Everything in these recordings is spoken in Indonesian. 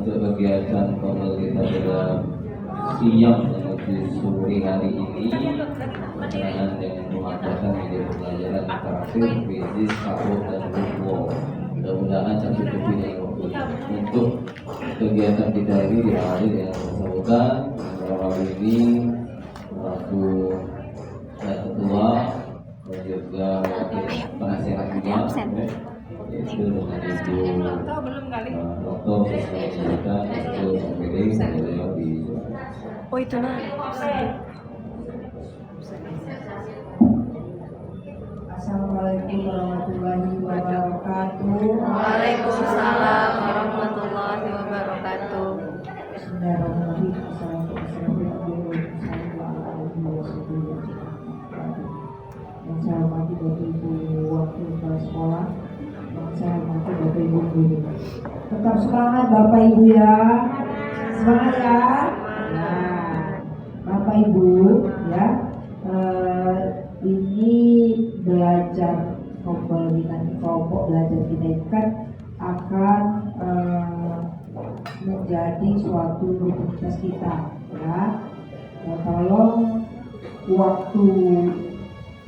Untuk kegiatan formal kita dalam siang menuju sore hari ini berkenaan dengan mengadakan media pembelajaran interaktif bisnis tahun dan buku. Mudah-mudahan satu lebih dari waktu untuk kegiatan kita ini diawali dengan bersangkutan dalam ini selaku ketua dan juga penasehat juga yaitu dengan Ibu Dr. Sesma itu memilih beliau di itu nah. Assalamualaikum warahmatullahi wabarakatuh. Waalaikumsalam warahmatullahi wabarakatuh. Bismillahirrahmanirrahim. Yang saya hormati Bapak Ibu wakil kepala sekolah, yang saya hormati Bapak Ibu guru. Tetap semangat Bapak Ibu ya, semangat ya. Nah, Bapak Ibu ya, ini belajar kelompok belajar kita itu kan akan menjadi suatu rutinitas kita ya. Nah, tolong waktu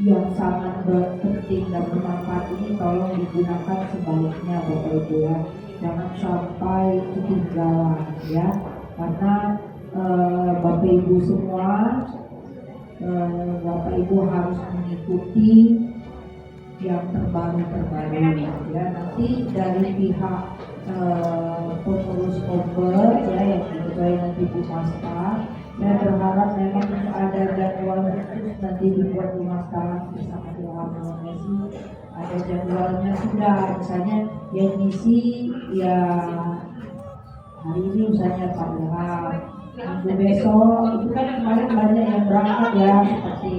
yang sangat penting dan bermanfaat ini tolong digunakan sebaliknya Bapak Ibu ya, jangan sampai ketinggalan ya, karena Bapak Ibu semua Bapak Ibu harus mengikuti yang terbaru ya. Nanti dari pihak pengurus Komber ya yang diketuai nanti Bu Maska, saya berharap memang ada jadwal khusus nanti dibuat Bu Maska bersama Ilham Messi, ada jadwalnya sudah, misalnya yang ngisi ya hari ini misalnya Pak Ilham, minggu besok itu kan kemarin banyak yang berangkat ya, seperti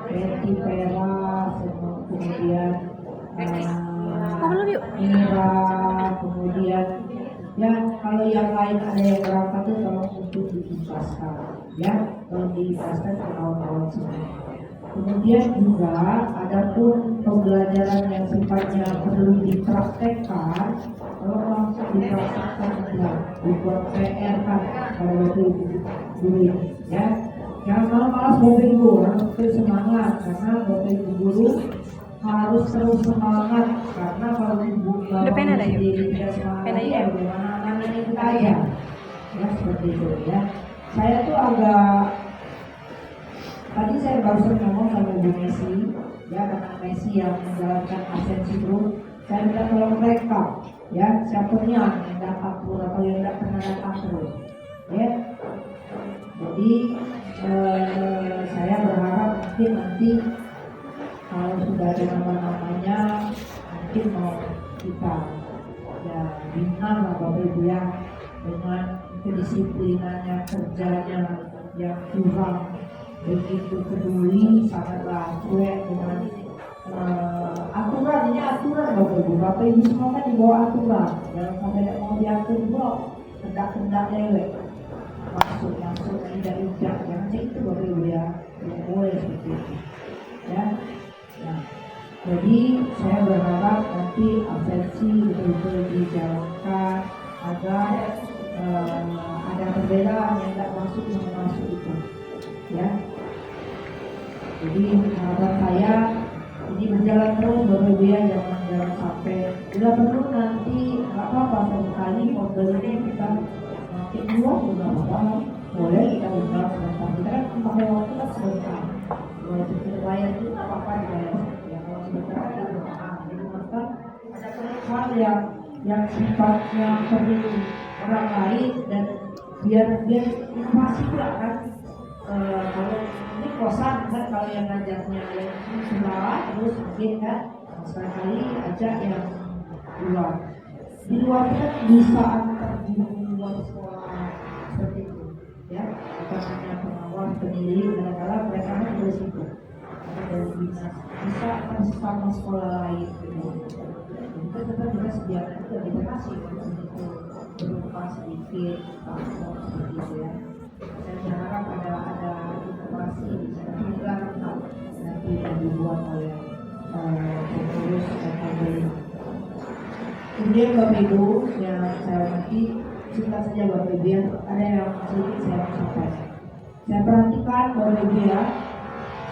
Betty Vera, kemudian Mira, kemudian ya kalau yang lain ada yang berangkat itu tolong untuk diikhlaskan ya, tolong diikhlaskan ke kawan-kawan semua. Kemudian juga adapun pembelajaran yang sifatnya perlu dipraktekkan, kalau langsung dipraktekkan ya, dibuat PR kan kalau itu guru ya. Jangan malas Bapak Ibu, harus terus semangat karena Bapak Ibu guru harus terus semangat, karena kalau Ibu sendiri tidak semangat ya bagaimana anak-anak kita ya seperti itu ya. Saya tuh agak tadi saya barusan ngomong sama Bu Messi ya, karena Messi yang menjalankan absensi group, saya minta tolong mereka ya, siapanya yang dapat atur atau yang tidak pernah datang terus ya. Jadi saya berharap mungkin nanti kalau sudah ada nama-namanya mungkin mau kita ya bina lah Bapak Ibu ya, dengan kedisiplinannya, kerjanya yang kurang begitu peduli, sangatlah cuek dengan aturan. Ini aturan Bapak Ibu, Bapak Ibu semua kan di bawah aturan, jangan sampai tidak mau diatur juga kendak-kendak lewat masuk tidak jangan itu Bapak Ibu ya, tidak boleh seperti itu ya. Nah, jadi saya berharap nanti absensi betul-betul dijalankan agar ada perbedaan yang tidak masuk itu ya. Jadi harapan saya ini berjalan terus Bapak Ibu ya, jangan sampai bila perlu nanti nggak apa-apa satu kali model ini kita pakai dua juga apa boleh kita undang sebentar, kita kan pakai waktu kan sebentar, kalau kita bayar itu apa-apa dibayar yang sifatnya perlu orang lain dan biar inovasi pula kan. Kalau ini kosan kan, kalau yang ngajaknya yang sebelah terus mungkin kan sekali ajak yang di luar kan bisa antar di luar sekolah seperti itu ya, bukan hanya pengawas pendidik, kadang-kadang mereka kan juga sibuk dari dinas bisa bersama sekolah lain gitu. Kita tetap juga sediakan itu kita kasih untuk berupa sedikit transport seperti itu ya. Saya berharap ada informasi juga nanti yang dibuat oleh pengurus dan pemerintah. Kemudian Bapak Ibu yang saya hormati, singkat saja Bapak Ibu ya, ada yang sedikit saya sampaikan. Saya perhatikan Bapak Ibu ya,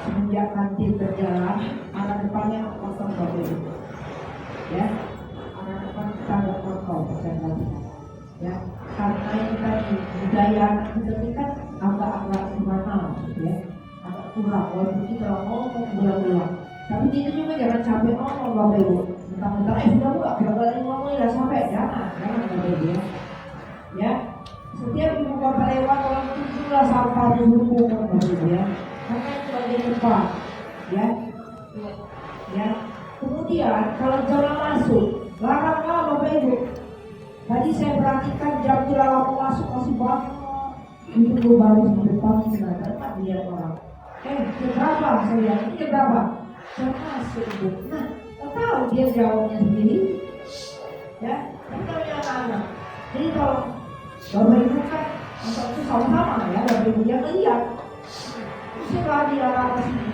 semenjak kantin berjalan, arah depannya kosong Bapak Ibu. Ya, arah depan kita ada kosong, saya perhatikan. Ya, karena ini tadi budaya kita ini kan agak gimana, ya, agak kurang. Walaupun kita ngomong berulang-ulang, tapi itu juga jangan capek ngomong Bapak Ibu. Mentang-mentang sudah buat berapa kali ngomong nggak sampai, jangan Bapak Ibu ya. Ya, setiap ibu bapak lewat orang tujulah sampah di hukum Bapak Ibu ya. Karena itu bagian depan, ya. Ya. Kemudian kalau jalan masuk, laranglah Bapak Ibu. Tadi saya perhatikan jam jalan masuk masih banyak. Itu baru di depan sudah dapat lihat orang. Berapa saya lihat ini berapa? Jam masuk itu. Nah, tahu dia jawabnya sendiri. Ya, kita punya anak. Jadi kalau Bapak Ibu kan untuk itu sama-sama ya, Bapak Ibu yang lihat. Setelah dia arah ke sini.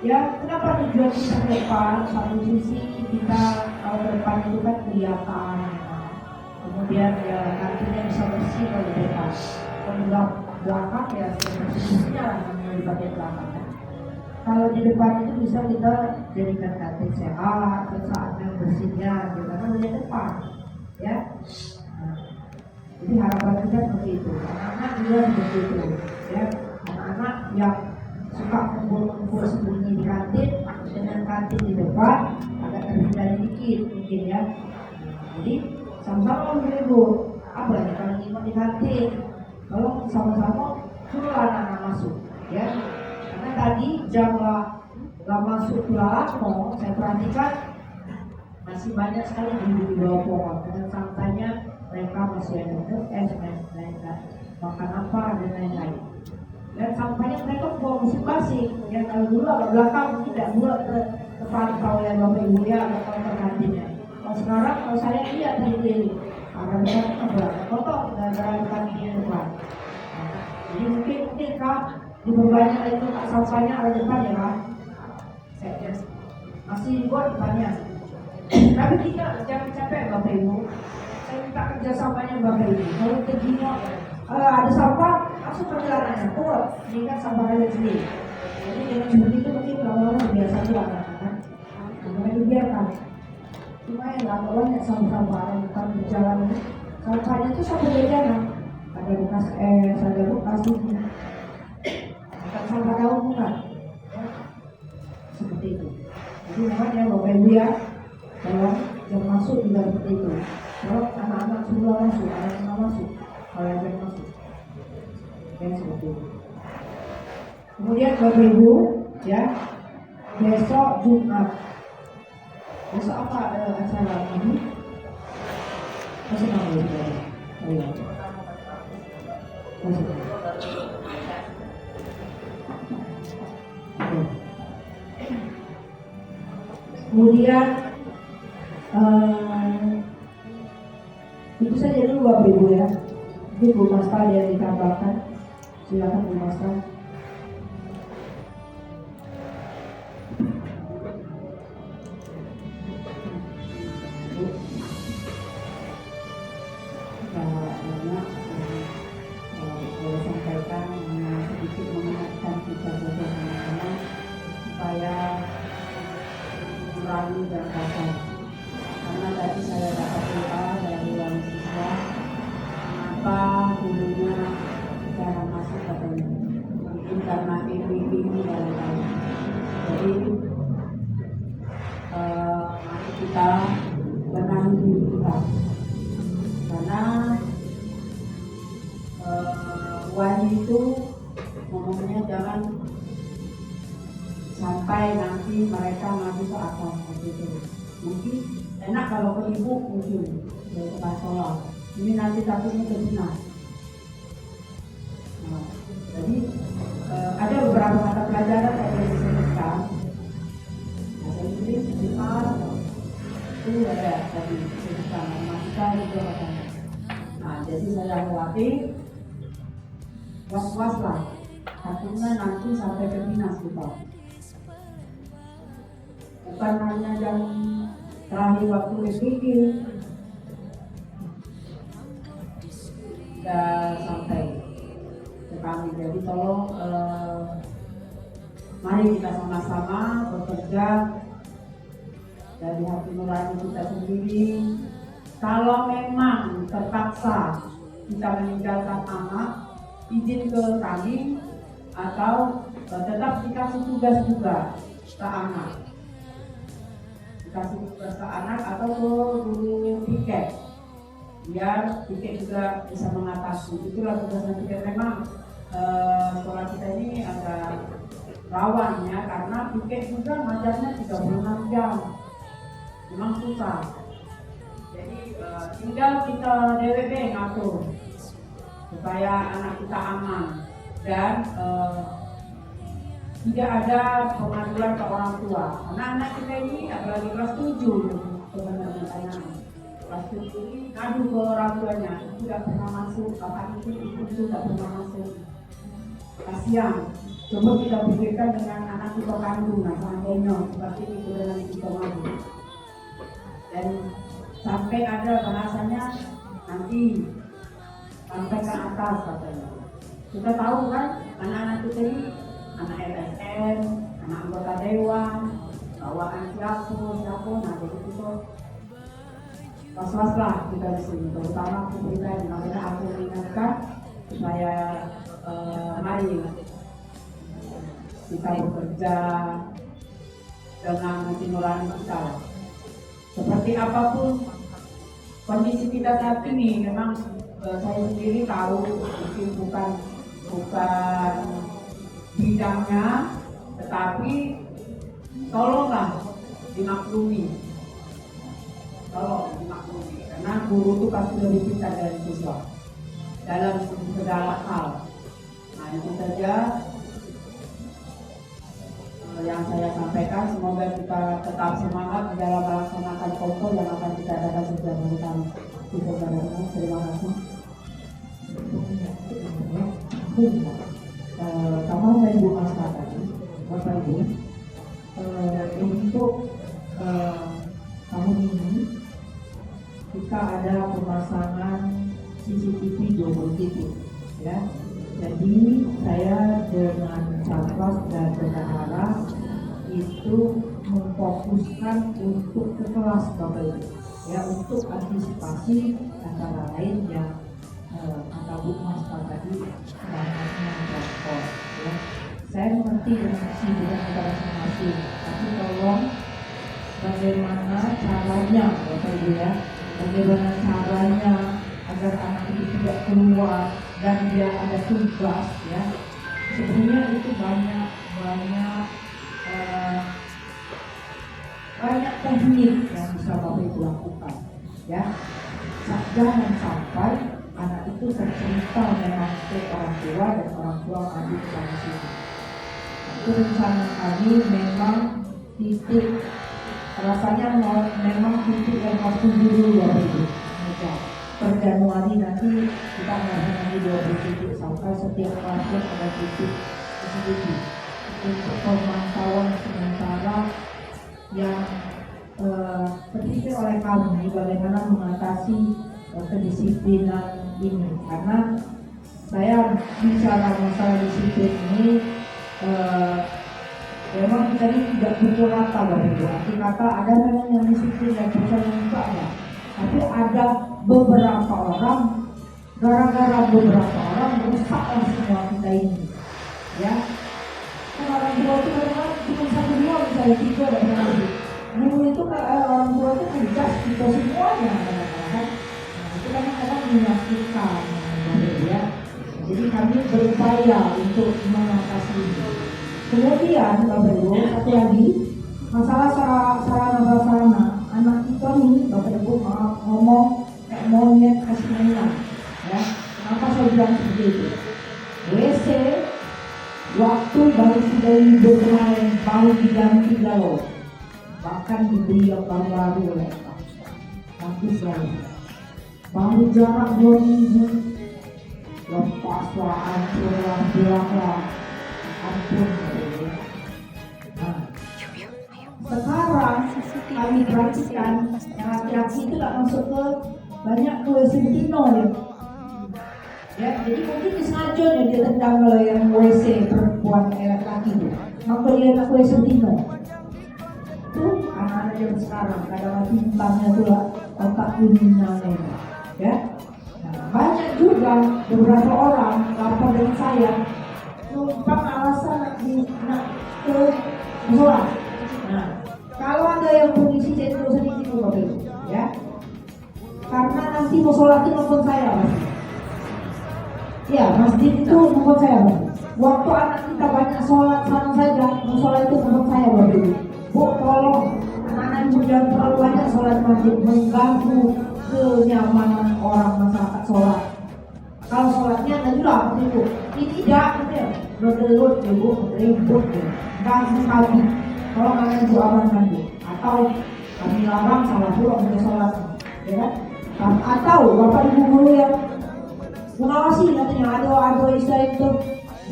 Ya, kenapa tujuan kita ke depan? Satu sisi kita kalau ke depan itu kan kelihatan. Kemudian ya nantinya bisa bersih kalau di depan. Kalau belakang ya sebenarnya namanya di bagian belakang. Kalau di depan itu bisa kita jadikan kantin sehat, saatnya bersihnya, kita kan di depan, ya. Nah, jadi harapan kita seperti itu. Anak-anak juga seperti itu, ya. Anak-anak yang suka kumpul-kumpul sembunyi di kantin dengan kantin di depan agak terhindar dikit mungkin ya. Jadi sama-sama beribu apa ya kalau ingin di kantin, kalau sama-sama suruh anak-anak masuk, ya. Karena tadi jam nggak masuk Pulau saya perhatikan masih banyak sekali di bawah pohon dengan santainya mereka masih ada mereka makan apa dan lain-lain. Dan sampahnya mereka bawa masing-masing. Yang kalau dulu agak belakang tidak buat terpantau oleh Bapak Ibu ya atau kantinnya. Kalau sekarang kalau saya lihat dari ada berapa kotor gara-gara kantinnya depan. Jadi mungkin Kak diperbanyak itu Kak sampahnya ada depan ya Kak. Saya masih buat depannya. Tapi kita jangan capek Bapak Ibu. Saya minta kerjasamanya Bapak Ibu. Kalau terjadi ada sampah langsung perjalanannya kuat. Ini kan sampah kalian sendiri. Jadi dengan seperti itu mungkin lama-lama biasa juga kan. Kemudian dibiarkan. Cuma yang nggak banyak sampah yang bukan berjalan. Sampahnya itu sampah jajanan. Ada bekas es, ada bekas ini. Bukan sampah daun bukan. Seperti itu. Jadi makanya Bapak Ibu ya, kalau yang masuk juga seperti itu. Kalau anak-anak semua masuk, anak-anak masuk, kalau yang masuk, ya seperti itu. Kemudian Bapak Ibu, ya, besok Jumat. Besok apa acara ini? Masih mau ya? Oh ya. Masih. Oke. Kemudian itu saja dulu Bapak Ibu ya. Itu Bu Masta yang ditambahkan. Silakan Bu Masta. Saya sampaikan sedikit mengingatkan kita bersama-sama supaya mengurangi dan kasar. Karena tadi saya dapat doa dari wali siswa, kenapa dulunya cara masuk katanya mungkin karena PBB ini barangkali. Jadi mari kita benar guru kita. Karena wali itu ngomongnya jangan sampai nanti mereka maju ke atas gitu. Mungkin enak kalau ke ibu mungkin dari tempat sekolah. Ini nanti takutnya ke dinas. Nah, jadi ada beberapa mata pelajaran yang disebutkan. Bahasa Inggris, Jepang, itu ada tadi disebutkan. Matematika juga katanya. Nah, jadi saya khawatir was-was lah. Takutnya nanti sampai ke dinas kita. Bukan hanya yang terakhir waktu SPG sudah sampai ke kami. Jadi tolong mari kita sama-sama bekerja dari hati nurani kita sendiri. Kalau memang terpaksa kita meninggalkan anak, izin ke kami atau tetap dikasih tugas juga ke anak. Dikasih tugas ke anak atau ke guru piket, biar piket juga bisa mengatasi. Itulah tugasnya piket. Memang sekolah kita ini agak rawan ya, karena piket juga ngajarnya 36 jam, memang susah. Jadi tinggal kita DWB ngatur supaya anak kita aman dan tidak ada pengaduan ke orang tua. Anak-anak kita ini apalagi kelas 7 sebenarnya anak kelas 7 ini ngadu ke orang tuanya, tidak pernah masuk, bapak itu ibu itu tidak pernah masuk. Kasihan. Coba kita pikirkan dengan anak kita kandung, nah seandainya seperti itu dengan kita maju. Dan sampai ada bahasanya nanti sampai ke atas katanya. Kita tahu kan anak-anak kita ini anak LSM, anak anggota dewan, bawaan siapa, nah jadi kita was-was lah kita di sini, terutama pemerintah yang namanya aku ingatkan supaya mari kita bekerja dengan hati nurani kita. Seperti apapun kondisi kita saat ini, memang saya sendiri tahu mungkin bukan bidangnya, tetapi tolonglah dimaklumi, karena guru itu pasti lebih pintar dari siswa dalam segala hal. Nah itu saja yang saya sampaikan. Semoga kita tetap semangat dalam melaksanakan kontrol yang akan kita adakan setiap hari kami. Terima kasih. Sama saya Ibu Mas tadi, Bapak Ibu, untuk tahun ini kita ada pemasangan CCTV 20 titik, ya. Jadi saya dengan Satgas dan bendahara itu memfokuskan untuk ke kelas Bapak Ibu, ya, untuk antisipasi antara lain yang kata Bu Mas tadi banyaknya transport, ya. Saya mengerti dengan kesibukan kita masing-masing, tapi tolong bagaimana caranya Bapak Ibu, ya, bagaimana caranya agar anak itu tidak keluar dan dia ada tugas, ya. Sebenarnya itu banyak teknik yang bisa Bapak Ibu lakukan, ya. Jangan sampai anak itu tercerita memang ke orang tua dan orang tua maju ke sana sini. Itu rencana kami memang titik, rasanya memang titik yang harus dulu ya Ibu. Per Januari nanti kita mengambil 20 titik sampai setiap kelas ada titik tersendiri untuk pemantauan sementara yang terpikir oleh kami bagaimana mengatasi kedisiplinan ini. Karena saya bicara masalah disiplin ini memang kita ini tidak pukul rata Bapak Ibu. Arti kata ada memang yang disiplin dan bisa juga ada. Tapi ada beberapa orang, gara-gara beberapa orang rusaklah semua kita ini, ya. Kan orang tua itu kadang-kadang cuma 1 2 misalnya 3 dan lagi. Dulu itu orang tua tua itu menjudge kita semuanya kan. Nah, itu kadang-kadang menyakitkan ya. Jadi kami berupaya untuk mengatasi ini. Kemudian Bapak Ibu, satu lagi masalah sarana prasarana. Anak kita nih Bapak Ibu ngomong kayak monyet kasih mainan ya. Kenapa saya bilang seperti itu? WC waktu baru sudah libur kemarin baru diganti loh, bahkan dibeli yang baru-baru oleh kampus baru jarak 2 minggu lepas lah, ampun lah, bilang lah, ampun. Nah, sekarang kami perhatikan yang laki-laki itu gak masuk ke banyak ke WC betina ya, jadi mungkin disengaja dia tendang kalau yang WC perempuan laki-laki itu. Maka dia nak WC betina. Itu anak-anak yang sekarang kadang-kadang bintangnya tuh lah otak kriminalnya ya. Nah, banyak juga beberapa orang lapor dengan saya numpang alasan nak ke musola. Nah, kalau ada yang permisi saya terus sedikit Bapak Ibu ya, karena nanti musola itu nonton saya pasti. Ya, masjid itu nonton saya Bapak. Waktu anak kita banyak sholat sana saja, musola itu nonton saya Bapak Ibu. Bu, tolong anak-anak ibu jangan terlalu banyak sholat masjid, mengganggu kenyamanan orang masyarakat sholat. Kalau sholatnya ada juga Bapak Ibu, ini tidak gitu ya, berdelut ibu, ribut ya, ganggu kami. Tolong anak ibu amankan bu, atau kami larang salah pula untuk sholat, ya kan? Atau Bapak Ibu guru yang mengawasi katanya ada istilah itu,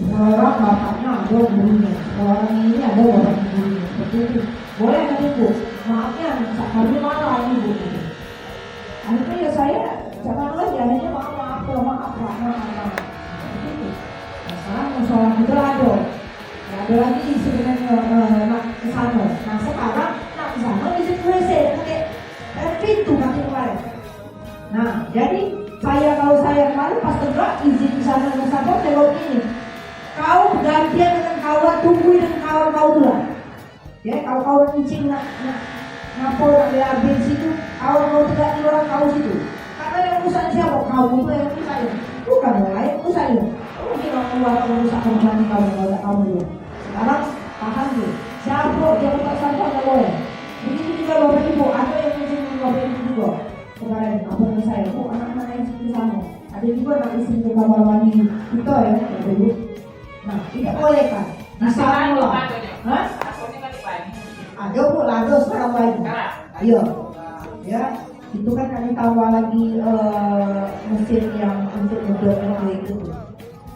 orang bapaknya ada gurunya, orang ini ada bapak gurunya, seperti itu. Boleh kan ibu? Maafnya, kami marah ini bu. Akhirnya ya saya jangan lagi, akhirnya maaf. Begitu. Nah, sekarang musola itu ada lagi sebenarnya nak ke sana. Nah sekarang nak ke sana bisa WC pakai pintu kaki kemarin. Nah jadi kalau saya kemarin pas tegak izin di sana saya ini. Kau gantian dengan kawan, tungguin dengan kawan kau dulu. Ya kalau kau kencing ngapor nak beli situ, kawan kau tegak di orang kau situ. Karena yang rusak siapa? Kamu itu yang rusak ya. Bukan yang lain rusak ya. Mungkin orang luar merusak kembali kamu kalau kamu dulu. Sekarang paham tuh. Siapa yang rusak sampah nggak boleh. Begitu juga Bapak Ibu, ada yang kencing dengan Bapak Ibu juga. Kemarin apa saya? Oh anak-anak yang di sana. Ada juga nak isi ke kamar mandi kita ya Bapak Ibu. Nah, tidak boleh kan? Di sana lah. Hah? Ada bu, ada sekarang lagi. Ayo, ya. Itu kan kami tambah lagi mesin yang untuk ngedot itu.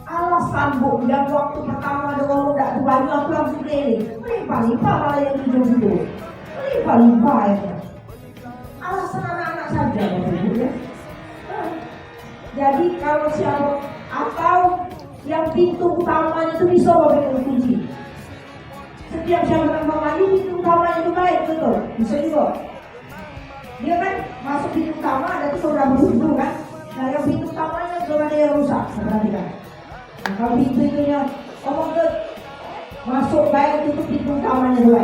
Alasan bu, yang waktu pertama ada orang tidak baju aku langsung keliling. Limpah-limpah malah yang hijau itu. Limpah-limpah ya. Alasan anak-anak saja Bapak Ibu ya. Jadi kalau siapa atau yang pintu utamanya itu bisa Bapak Ibu kunci. Setiap siapa nambah mandi pintu utamanya itu baik betul. Bisa juga. Dia kan masuk pintu utama ada tuh beberapa pintu kan. Nah yang pintu utamanya belum ada yang rusak. Perhatikan. Nah, kalau pintu itu yang masuk baik tutup pintu utamanya dulu.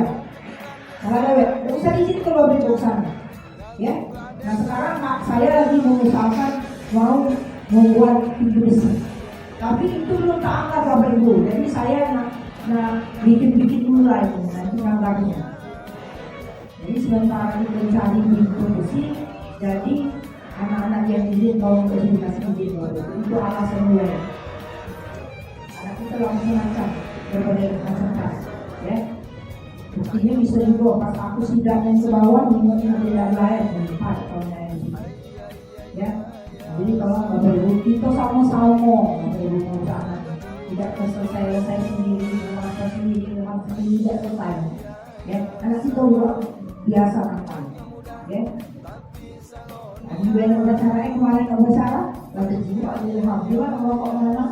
Kalau ada nggak usah izin kalau pintu sana. Ya. Nah sekarang saya lagi mengusahakan mau membuat pintu besi. Tapi itu belum tak angkat Bapak Ibu. Jadi saya nak bikin dulu lah itu nanti angkatnya. Jadi sementara kita mencari pintu besi, jadi anak-anak yang izin kalau untuk dikasih izin itu alasan gue. Anak kita langsung macam berbagai macam ya. Buktinya bisa juga pas aku sidaknya ke bawah, ingat tidak lain empat tahunnya ini. Ya, jadi kalau Bapak Ibu kita sama-sama Bapak Ibu anak tidak selesai sendiri, masa sendiri, tidak selesai. Ya, anak kita juga biasa makan, ya. Tadi banyak acara kemarin acara, lagi jiwa ada alhamdulillah kalau kok mana.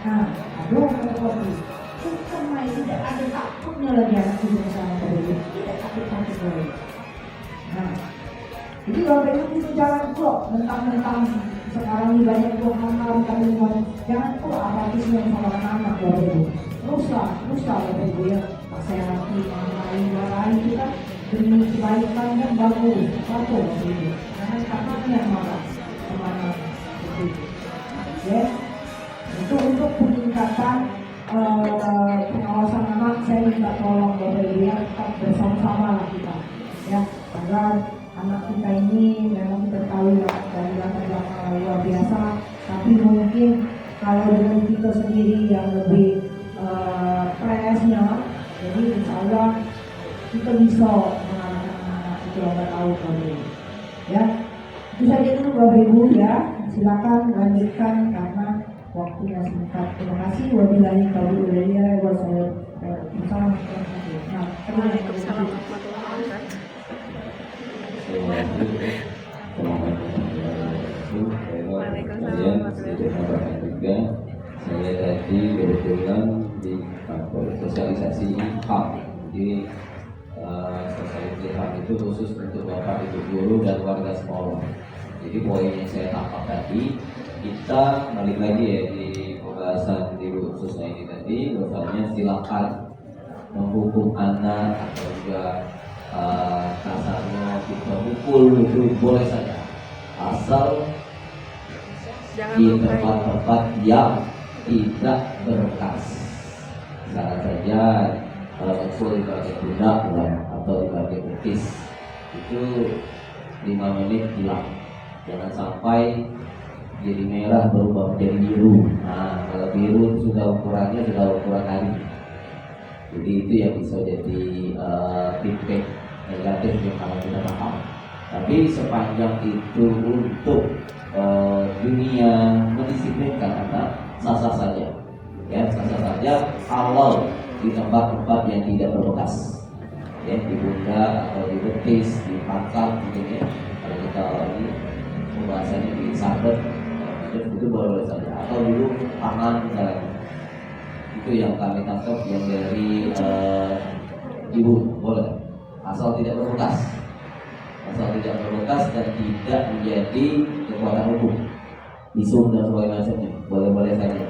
Nah, aduh kopi. Bukan main tidak ada takutnya lagi anak itu bersama tadi, tidak takut lagi. Nah, jadi Bapak Ibu jangan kok mentang-mentang sekarang ini banyak haram kami jangan kok apatisme sama anak-anak Bapak Ibu. Rusak Bapak Ibu ya. Saya lagi lain kita demi kebaikan yang bagus, patuh ini. Jangan karena yang marah, kemana begitu. Ya, untuk peningkatan pengawasan anak, saya minta tolong Bapak Ibu ya, tetap bersama-sama lah kita, ya, agar anak kita ini memang kita tahu ya dari latar belakang luar biasa, tapi mungkin kalau dengan kita sendiri yang lebih presnya, jadi insya Allah kita bisa mengarahkan anak itu agar tahu kali, ya. Itu saja dulu Bapak Ibu ya, silakan lanjutkan karena waktunya singkat. Terima kasih. Wabillahi taufiq wal hidayah. Wassalamualaikum warahmatullahi wabarakatuh. Waalaikumsalam warahmatullahi wabarakatuh. Kemudian sedikit tambahkan juga, saya tadi kebetulan di kantor sosialisasi HAM. Jadi sosialisasi HAM itu khusus untuk bapak, ibu guru dan warga sekolah. Jadi poin yang saya tangkap tadi, kita balik lagi ya di pembahasan di khususnya ini tadi, bahwasanya silakan menghukum anak atau juga kasarnya kita pukul itu boleh saja, asal Jangan di lupa tempat-tempat yang tidak berkas. Misalnya saja kalau mukul di bagian pundak atau di bagian betis itu 5 menit hilang. Jangan sampai jadi merah berubah menjadi biru. Nah, kalau biru sudah ukurannya sudah ukuran hari. Jadi itu yang bisa jadi feedback negatif yang kalau kita paham. Tapi sepanjang itu untuk dunia mendisiplinkan anak, sah-sah saja. Ya, sah-sah saja awal di tempat-tempat yang tidak berbekas. Ya, di pundak atau di betis, di pangkal mungkin ya. Kalau kita ini pembahasannya di sabet, itu boleh saja. Atau dulu tangan misalnya. Itu yang kami tangkap yang dari ibu boleh, asal tidak berbekas, dan tidak menjadi kekuatan hukum, visum dan sebagainya, boleh saja,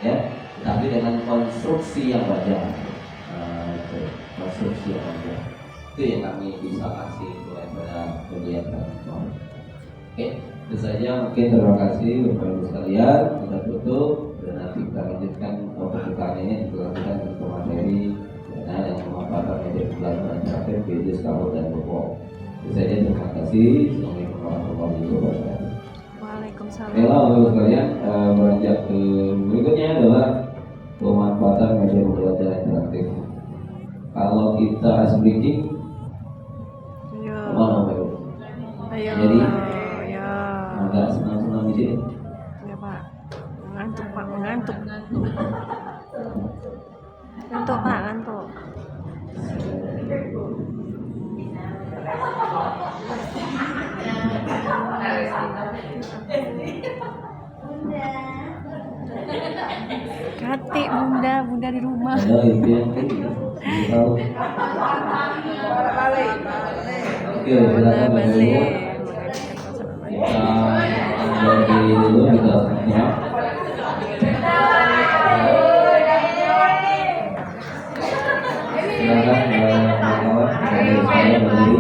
ya. Tapi dengan konstruksi yang wajar, konstruksi yang wajar, itu yang kami bisa kasih kepada kegiatan. Oke, itu saja mungkin. Terima kasih Bapak Ibu sekalian. Kita tutup dan nanti kita lanjutkan pembukaan ini dilakukan untuk materi dan pemaparan media pembelajaran interaktif video Scout dan Bobo. Itu saja, terima kasih. Assalamualaikum warahmatullahi wabarakatuh. Waalaikumsalam. Baiklah Bapak Ibu sekalian, beranjak ke berikutnya adalah pemanfaatan media pembelajaran interaktif. Kalau kita ice breaking, Iya. mana Bapak Ibu? Ayo. Jadi, Ya. agak senang-senang di sini. Ya Pak. Ngantuk Pak, ngantuk. Ngantuk Pak, ngantuk. Kati bunda di rumah. Ada itu yang tahu. Oke, silakan Bapak Ibu. Kita bagi dulu kita siap. Silakan kawan-kawan dari saya berdiri.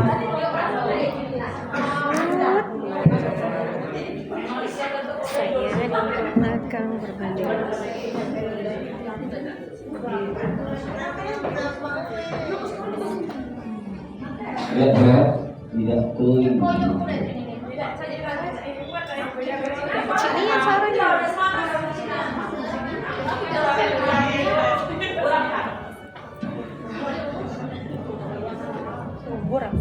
Saya di belakang berbalik. Ya, tidak ke Ini yang caranya. Kurang.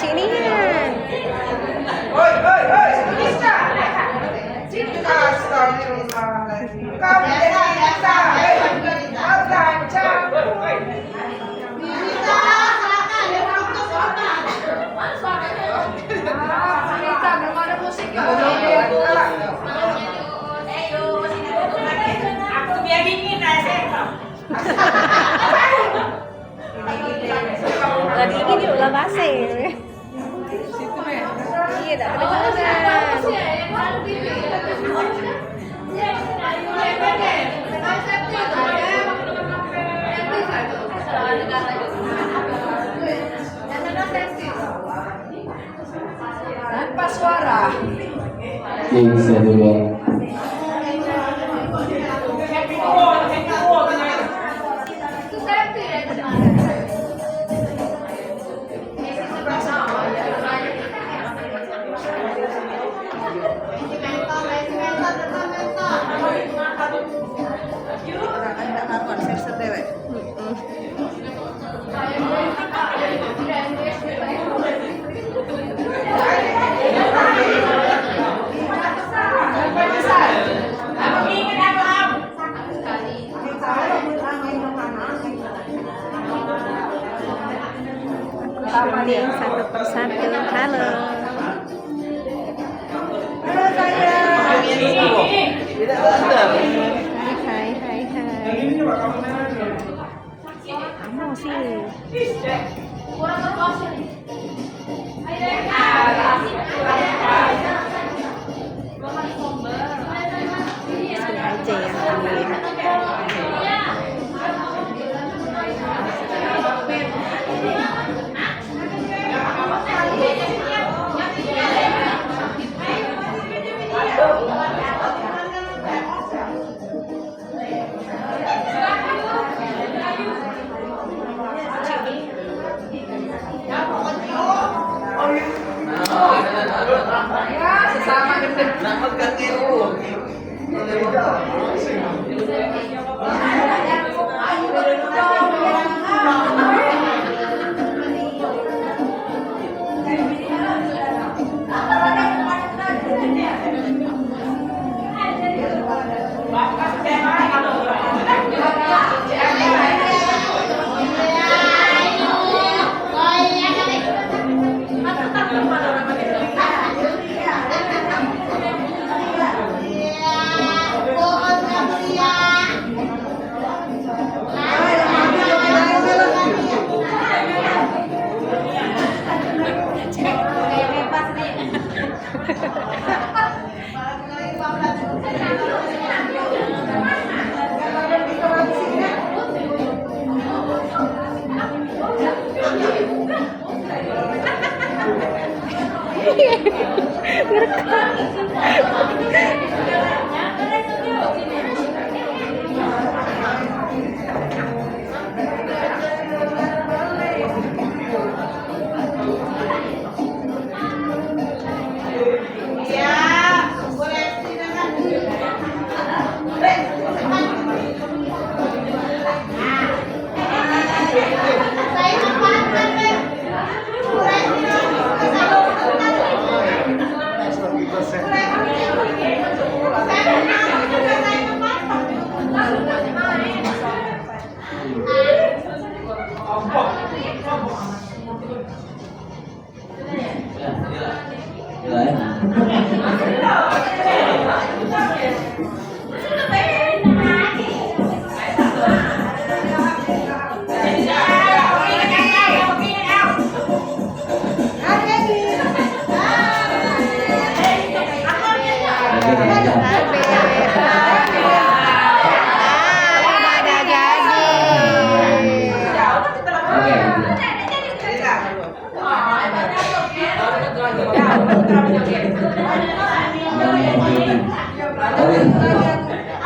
Cinian. Astagfirullahaladzim. Kamu jadi biasa Bisa dulu. Mending satu persatu. Halo. Hai, hai, hai. Kamu sih. Sudah aja ya kalian.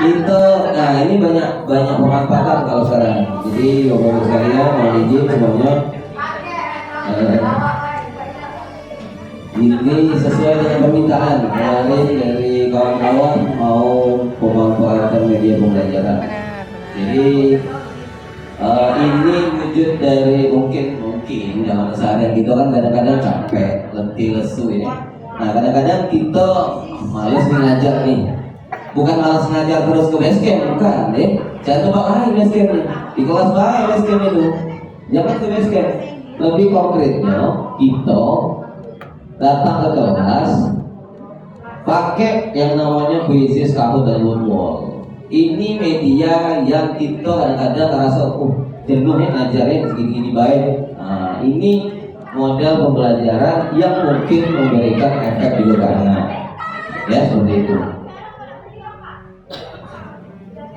Itu, nah ini banyak pemanfaatan kalau sekarang. Jadi bapak-bapak sekalian mohon izin semuanya. Ini sesuai dengan permintaan kemarin dari kawan-kawan mau pemanfaatan media pembelajaran. Jadi ini wujud dari mungkin dalam keseharian kita kan kadang-kadang capek, letih, lesu ini. Nah kadang-kadang kita males ngajar nih. Bukan malas ngajar terus ke basecamp, bukan deh. Jangan tebak lagi basecamp nih. Di kelas baik basecamp itu. Jangan ke basecamp. Lebih konkretnya, kita datang ke kelas pakai yang namanya Quizzes, Kahoot dan Moonwall. Ini media yang kita kadang-kadang terasa jenuh ya ngajarnya segini-gini baik. Nah, ini model pembelajaran yang mungkin memberikan efek juga ke anak. Ya, seperti itu.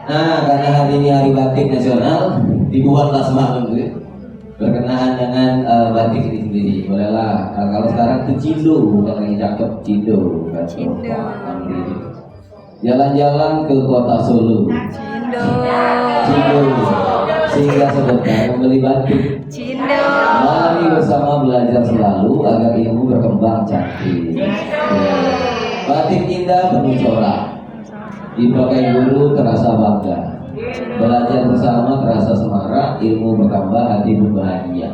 Nah, karena hari ini hari batik nasional, dibuatlah semalam tuh ya. berkenaan dengan batik ini sendiri. Bolehlah kalau sekarang tuh cindo, bukan lagi cakep cindo. Kan? Cindo. Jalan-jalan ke kota Solo. Cindo. Cindo. Sehingga sedekah membeli batik. Cindo. Mari bersama belajar selalu agar ilmu berkembang cantik. Batik indah penuh corak. Dipakai guru terasa bangga. Belajar bersama terasa semarak, ilmu bertambah, hati berbahagia.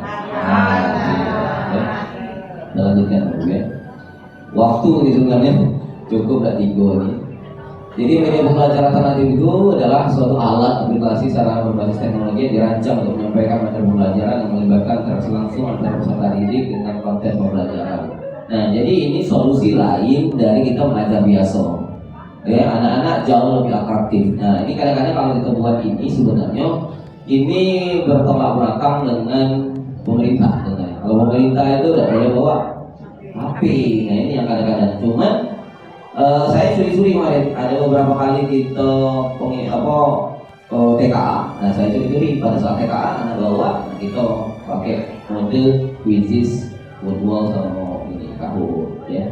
Kita lanjutkan dulu ya. Waktu ini sebenarnya cukup gak 3 nih. Jadi media pembelajaran alternatif itu adalah suatu alat aplikasi sarana berbasis teknologi yang dirancang untuk menyampaikan materi pembelajaran yang melibatkan interaksi langsung antara peserta didik dengan konten pembelajaran. Nah, jadi ini solusi lain dari kita mengajar biasa. Ya, anak-anak jauh lebih atraktif. Nah, ini kadang-kadang kalau kita buat ini sebenarnya ini bertolak belakang dengan pemerintah. Kalau pemerintah itu tidak boleh bawa HP. Nah, ini yang kadang-kadang. Cuman saya suri-suri kemarin ada beberapa kali kita TKA. Nah, saya suri-suri pada saat TKA anak bawa, kita pakai mode quizzes, woodwall sama ini kahur, ya.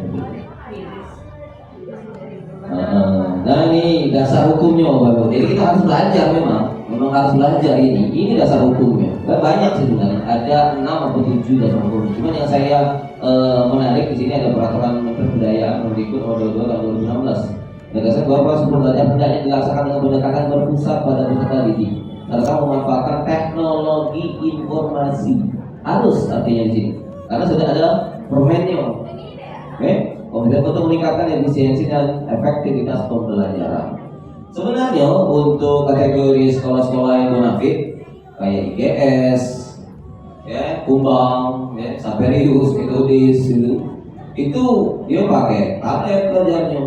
Nah, ini dasar hukumnya, Bapak. Jadi kita harus belajar memang harus belajar ini. Ini dasar hukumnya. Banyak sebenarnya, ada 6 atau 7 dasar hukum. Cuman yang saya menarik di sini ada peraturan Menteri Kebudayaan Mendikbud Nomor 22 tahun 2016. Menegaskan bahwa proses pembelajaran hendaknya dilaksanakan dengan pendekatan berpusat pada peserta didik, serta memanfaatkan teknologi informasi. Harus artinya di sini, karena sudah ada permennya. Oke? Kemudian untuk meningkatkan efisiensi dan efektivitas pembelajaran. Sebenarnya untuk kategori sekolah-sekolah yang bonafit kayak IGS, ya, Kumbang, ya, Saperius, Metodis, itu dia pakai tablet belajarnya.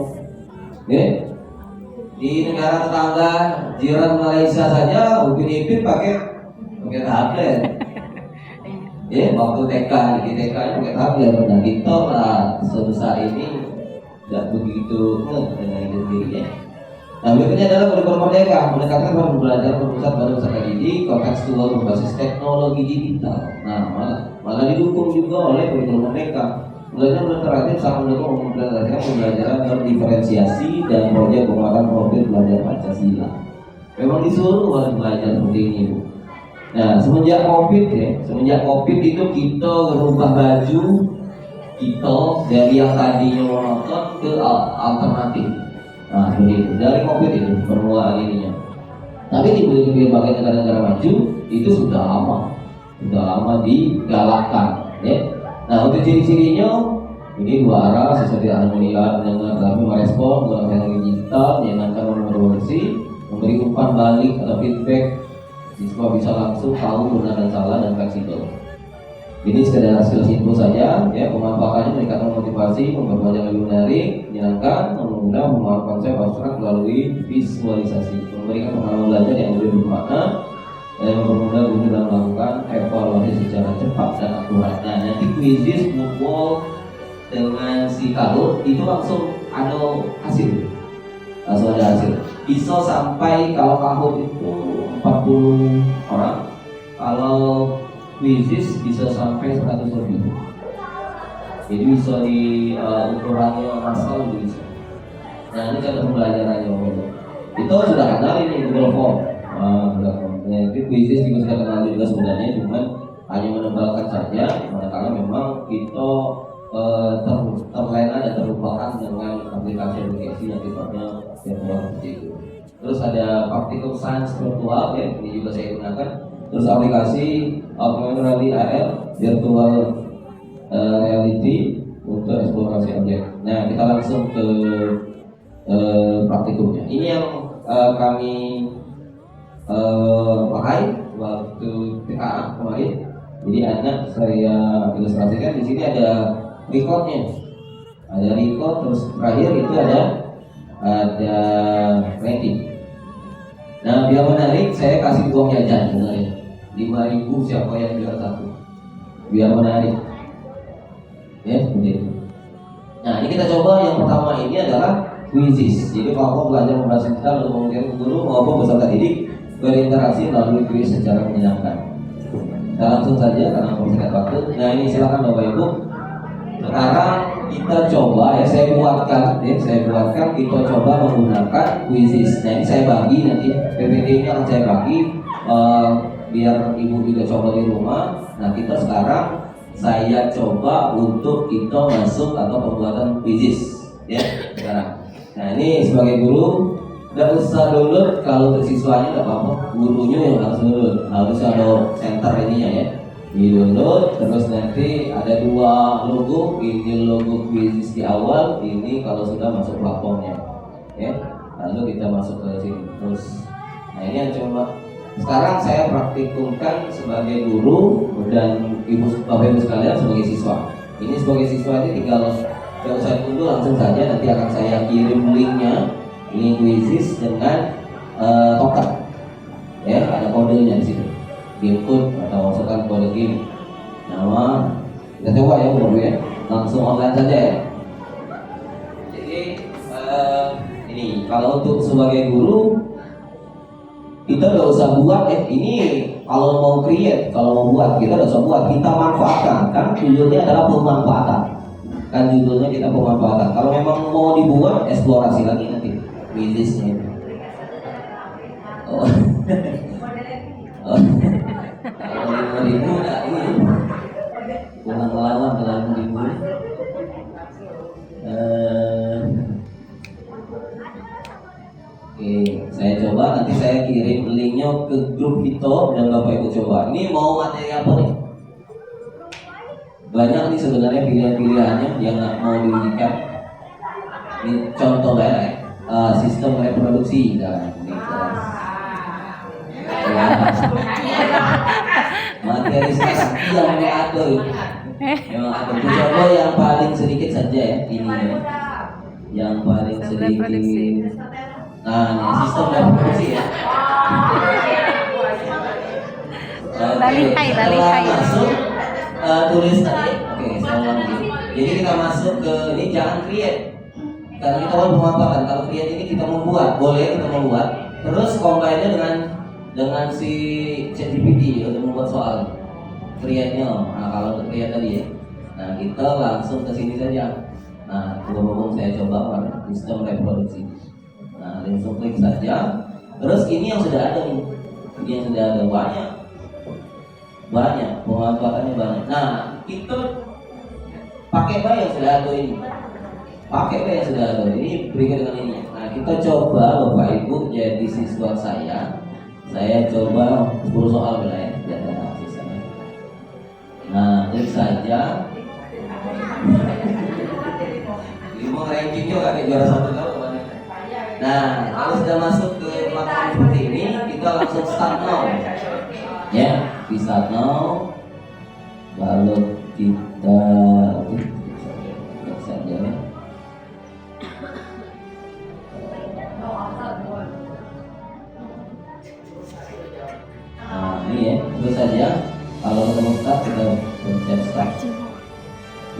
Ya. Di negara tetangga jiran Malaysia saja Upin Ipin pakai tablet. Ya, waktu TK di TK pakai tablet. Nah, kita lah sebesar ini tidak begitu dengan itu sendiri ya. Nah, berikutnya adalah kurikulum merdeka, mendekatkan pada pembelajaran berpusat pada peserta didik, kontekstual berbasis teknologi digital. Nah, malah didukung juga oleh kurikulum merdeka. Belajar interaktif sangat mendukung mempelajari pembelajaran berdiferensiasi dan proyek penguatan profil belajar Pancasila. Memang disuruh harus belajar seperti ini, Bu. Nah, semenjak COVID itu kita merubah baju kita dari yang tadinya monoton ke alternatif. Nah, begitu. Dari COVID itu permulaan ininya. Tapi di berbagai negara-negara maju itu sudah lama digalakkan, ya. Nah, untuk ciri-cirinya ini 2 arah, sesuai dengan melihat dengan kami merespon dengan teknologi digital, menyenangkan memproduksi, memberi umpan balik atau feedback, siswa bisa langsung tahu benar dan salah dan fleksibel. Ini sekedar hasil info saja, ya. Pemanfaatannya meningkatkan motivasi, membuat belajar lebih menarik, menyenangkan, memudahkan pemahaman konsep abstrak melalui visualisasi, memberikan pengalaman belajar yang lebih bermakna, dan mempermudah guru dalam melakukan evaluasi secara cepat dan akurat. Nah, nanti quizzes, woodwall dengan si kalur itu langsung ada hasil. Bisa sampai kalau kalur itu 40 orang, kalau quizzes bisa sampai 100 lebih. Jadi bisa di ukurannya masal bisa. Nah, ini cara pembelajarannya. Itu sudah kenal ini Google Form. Jadi quizzes juga sudah kenal juga sebenarnya, cuman hanya menebalkan saja. Manakala memang kita terlena dan terlupakan dengan aplikasi yang sifatnya virtual seperti itu. Terus ada praktikum sains virtual, ya, ini juga saya gunakan. Terus aplikasi augmented reality AR, virtual reality untuk eksplorasi objek. Nah, kita langsung ke praktikumnya. Ini yang kami pakai waktu TKA kemarin. Jadi anak saya ilustrasikan di sini ada recordnya, ada record, terus terakhir itu ada ranking. Nah, biar menarik saya kasih uang jajan sebenarnya 5.000 siapa yang juara 1, biar menarik ya, seperti itu. Nah, ini kita coba yang pertama ini adalah quizzes. Jadi kelompok belajar membahas digital untuk memungkinkan guru maupun peserta didik berinteraksi melalui quiz secara menyenangkan. Kita langsung saja karena mempersingkat waktu. Nah ini silakan Bapak Ibu. Sekarang kita coba ya, saya buatkan kita coba menggunakan quizzes. Nah ini saya bagi nanti PPT ini akan saya bagi biar Ibu juga coba di rumah. Nah kita sekarang saya coba untuk kita masuk atau pembuatan quizzes ya sekarang. Nah ini sebagai guru nggak usah download, kalau untuk siswanya nggak apa-apa, gurunya yang harus download, harus ada center ininya ya, di download. Terus nanti ada dua logo, ini logo quizzes di awal, ini kalau sudah masuk platformnya ya, lalu kita masuk ke sini terus. Nah ini yang coba sekarang saya praktikumkan sebagai guru dan Bapak Ibu sekalian sebagai siswa. Ini sebagai siswa ini tinggal kalau saya tunggu langsung saja, nanti akan saya kirim linknya, link quizzes dengan token ya, ada kodenya di situ, input atau masukkan kode gini, nama. Kita coba ya Bapak ya, langsung online saja ya. Jadi ini kalau untuk sebagai guru kita nggak usah buat ya, ini kalau mau create, kalau mau buat kita nggak usah buat, kita manfaatkan, kan judulnya adalah pemanfaatan, kan judulnya kita pemanfaatan. Kalau memang mau dibuat, eksplorasi lagi nanti quizzesnya. Oh, oh. Kalau 5.000 nggak ini, kurang melawan kalau 5.000. Oke, saya coba, nanti saya kirim linknya ke grup kita dan Bapak Ibu coba. Ini mau materi apa nih? Banyak nih sebenarnya pilihan-pilihannya yang nggak mau diberikan. Ini contoh ya, sistem reproduksi dan materi sekian yang ada, memang ada. Coba yang paling sedikit saja ya, ini ya, yang paling sedikit. Nah, ini sistem reproduksi ya. Balihai. Masuk tulis tadi. Oke, saya ulang lagi. Jadi kita masuk ke ini, jangan create. Karena kita mau pemanfaatan. Kalau create ini kita membuat, boleh kita membuat. Terus combine dengan si ChatGPT untuk membuat soal. Create-nya. Nah, kalau untuk create tadi ya. Nah, kita langsung ke sini saja. Nah, berhubung saya coba sistem reproduksi. Nah, langsung klik saja. Terus ini yang sudah ada nih, ini yang sudah ada banyak pemanfaatannya banyak. Nah, kita pakai apa yang sudah ada ini, pakai apa yang sudah ada ini, berikut dengan ini. Nah, kita coba Bapak Ibu jadi siswa saya coba 10 soal bila ya, biar ada sisanya. Nah, klik saja. 5 rankingnya gak kayak juara 1 kali. Nah, kalau sudah masuk ke platform seperti ini, kita langsung start now. Ya, di start now. Lalu kita saja ya. Nah, ini ya, terus saja. Kalau ketemu start, kita pencet start.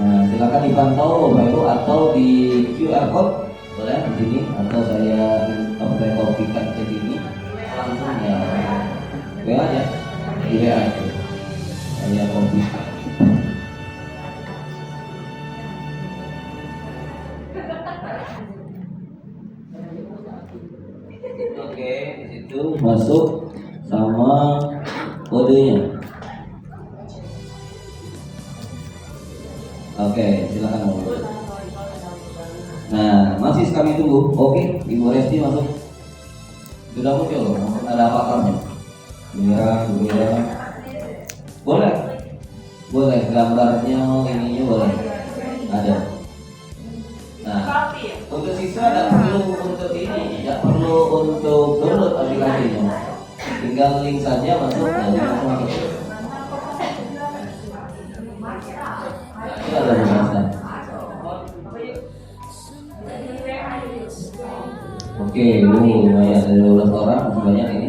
Nah, silakan dipantau Bapak Ibu atau di QR code. Boleh di sini atau saya kopikan ke sini langsung ya, WA ya, di WA itu saya kopikan. Oke, di situ masuk sama kodenya. Oke, silakan. Nah, masih kami tunggu. Oke, Ibu Resti masuk. Sudah muncul, ada pakarnya. Gembira. Boleh, gambarnya, ininya boleh. Ada. Nah, untuk siswa tidak perlu untuk ini, tidak perlu untuk download aplikasinya. Tinggal link saja masuk dan langsung masuk. Nah, ini ada pembahasan. Oke, lumayan ada 12 orang, banyak ini.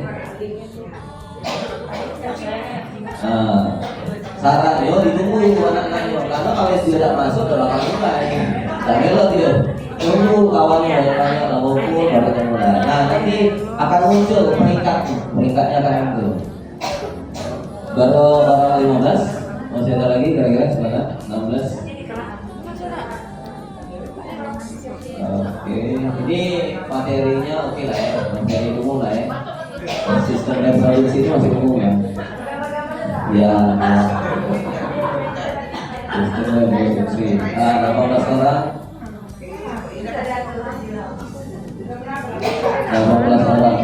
Nah, saran yo ditunggu anak-anaknya, karena kalau dia tidak masuk dalam bakal mulai. Dan melot dia, tunggu kawannya banyak lah ngumpul baru mulai. Nah, nanti akan muncul peringkatnya akan muncul. Baru orang 15. Masih ada lagi kira-kira sebanyak 16. Oke, ini materinya oke lah ya, materi umum lah ya. Sistem reproduksi itu masih umum ya. Ya, sistem reproduksi. 18 orang. 18 orang.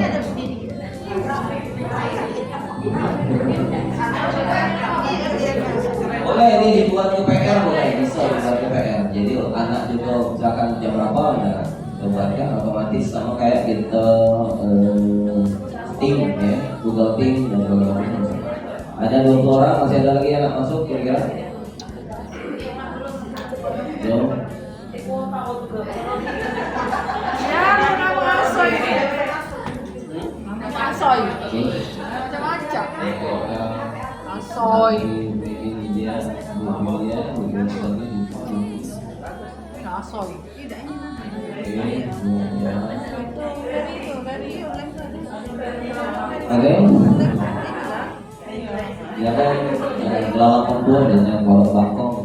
Boleh ini dibuat ke PR, boleh bisa dibuat ke PR. Jadi anak juga misalkan jam berapa ya, buatkan otomatis sama kayak kita Team ya, Google Team dan Google Team. Ada 20 orang, masih ada lagi anak masuk kira-kira? Belum? Macam-macam. Asoy. Ini dia, Asoy. Oke. Ya kan, lawan perempuan dan yang kalau bangkong.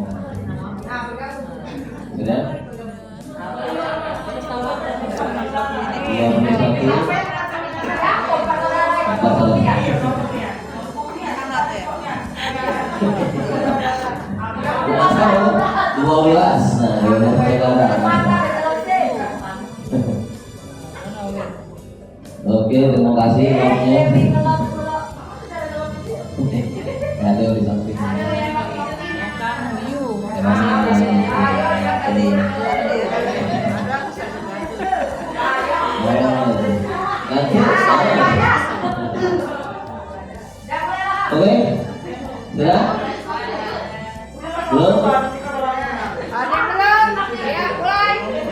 Sudah? 21. Dua belas. Nah, oke, terima kasih waktunya. Ada di samping. Nanti oke, sudah? Belum?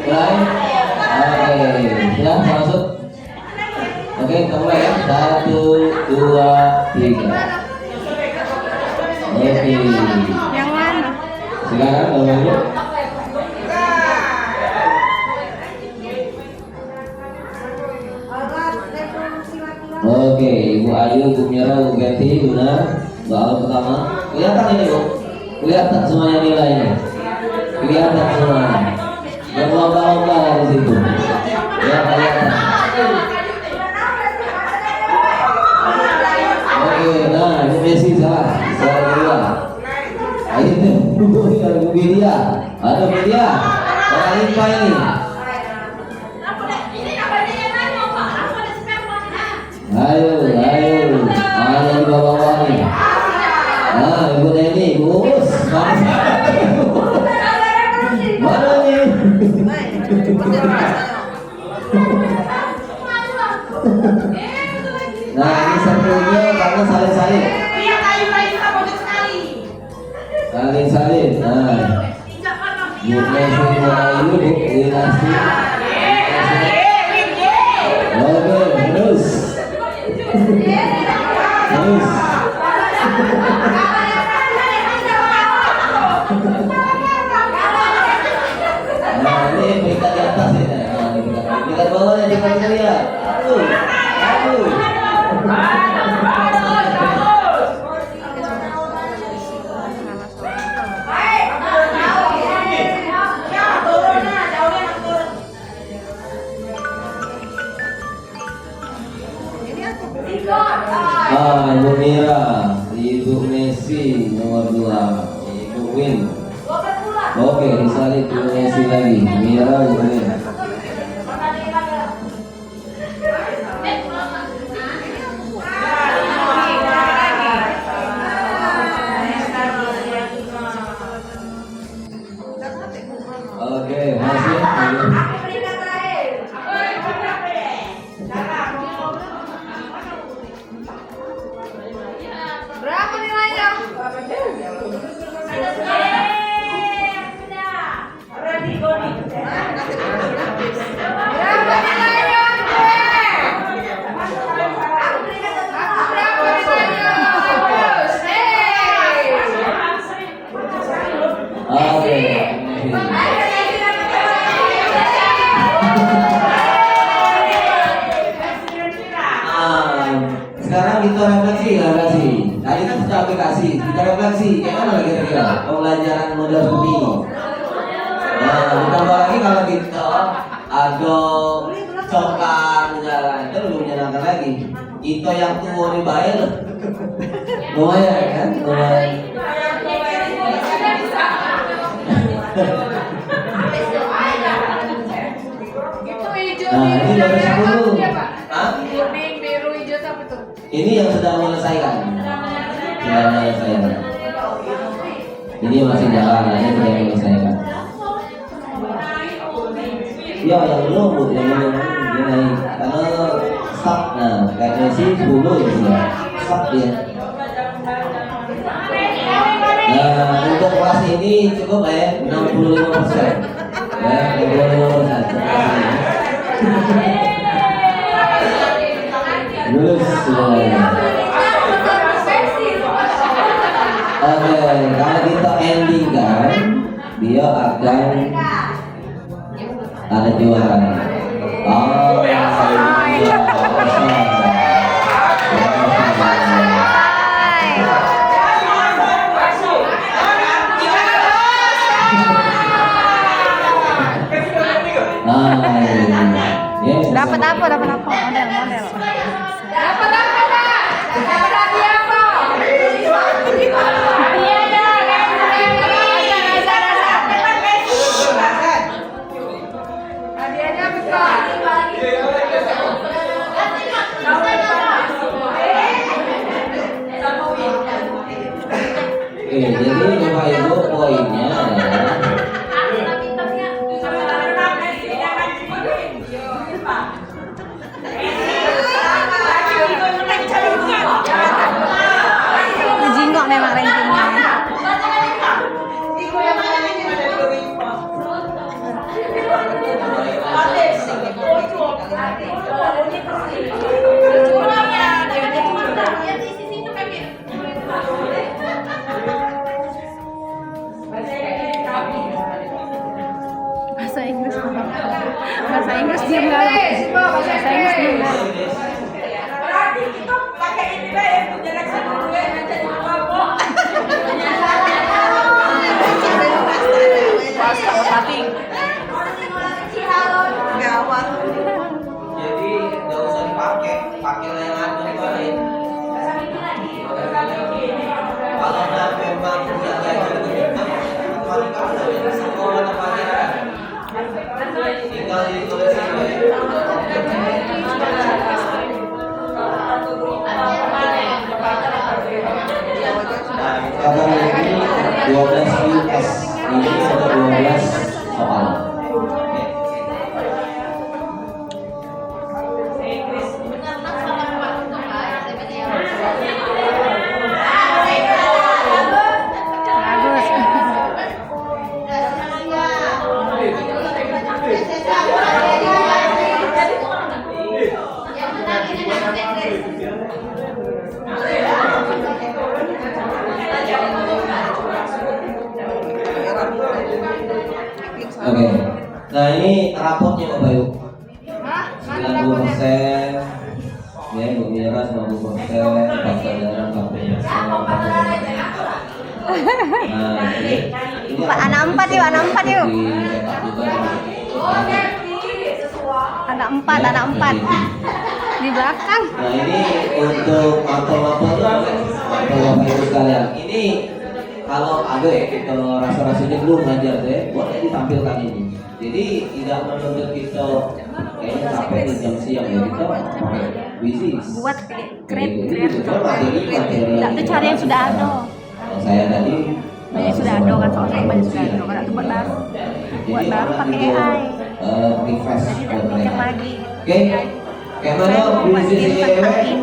Mulai? Oke, sudah masuk? Oke, kita mulai ya. 1, 2, 3. Oke. Yang mana? Silakan Bapak Ibu. Oke, Ibu Ayu, Bu Mira, Bu Betty, benar. Soal pertama, kelihatan ini Bu, kelihatan semuanya nilainya, kelihatan semuanya. Berlomba-lomba di situ, ya kelihatan. Oke, nah Ibu Messi salah, soal kedua. Ayo Bu Media, ada media, orang IPA ini. Ayo, ada di bawah-bawah nih. Nah, Ibu Neni, bus, mana nih? Nah, ini satunya karena salin-salin. Salin-salin. Nah, Bu Messi, Bu Ayu, Bu Winasti. Oke, terus. Terus. Nah, ini peringkat di atas ya. Nah, peringkat bawahnya kita lihat. Aduh. Ibu Mira, Ibu Messi nomor 2, Ibu Win. Oke, disalib Ibu Messi lagi. Mira, Ibu Win. Oke, masih. Berapa nilainya? Sudah. kita aplikasi, kita refleksi. Kayak mana kira-kira pembelajaran model seperti ini? Nah, ditambah lagi kalau kita aduk coklat jalan itu lebih menyenangkan lagi. Kita yang tua nih baik loh. Lumayan kan? Lumayan. Nah, ini dari 10. Hah? Kuning, biru, hijau apa tuh? Ini yang sedang menyelesaikan. Sedang menyelesaikan. Ini masih jalan, ini sedang menyelesaikan. Ya, yang belum, dia naik. Karena stuck, nah, kayaknya sih 10 ya, stuck dia. Nah, untuk kelas ini cukup ya, 65%. Ya, 65%. Lulus semuanya. Oke, kalau kita ending kan, dia akan ada juara. Oh, iya. Dapat apa? Dapat apa? Model. Dapat apa, Pak? Dapat hadiah apa? Hadiahnya, hadiahnya apa, Pak? Jadi Bapak Ibu poinnya adalah Ngejingok memang rankingnya. Bahasa Inggris diam nggak? Bahasa Inggris diam nggak? Berarti kita pakai ini lah ya, penjelasan dulu ya, nanti apa? jadi nggak usah dipakai, pakailah yang ada di balik. Kalau memang tidak belajar begitu, matematika sudah bisa sekolah tempatnya. Tinggal ditulis saja. Karena ini 12 US, ini ada 12 soal. Oke, nah ini rapotnya Bapak Ibu. 90%, ya Bu Mira 90%, Pak Saudara 40%. Nah, ini Pak, anak 4 yuk, anak 4 yuk. di backup juga. Anak 4 di belakang. Nah ini untuk mapel-mapel Bapak Ibu sekalian. Ini kalau ada ya kita rasa-rasanya belum belajar deh, boleh ditampilkan ini. Jadi tidak menuntut kita kayaknya capek di jam siang ya, kita pakai busy. Buat Materi Tidak tuh cari yang sudah ada. Kalau saya tadi Banyak sudah ada kan, soalnya banyak sudah ada kan, itu buat baru. Buat baru pakai AI. refresh Jadi tidak pikir lagi. Oke, kayak mana bisnis ini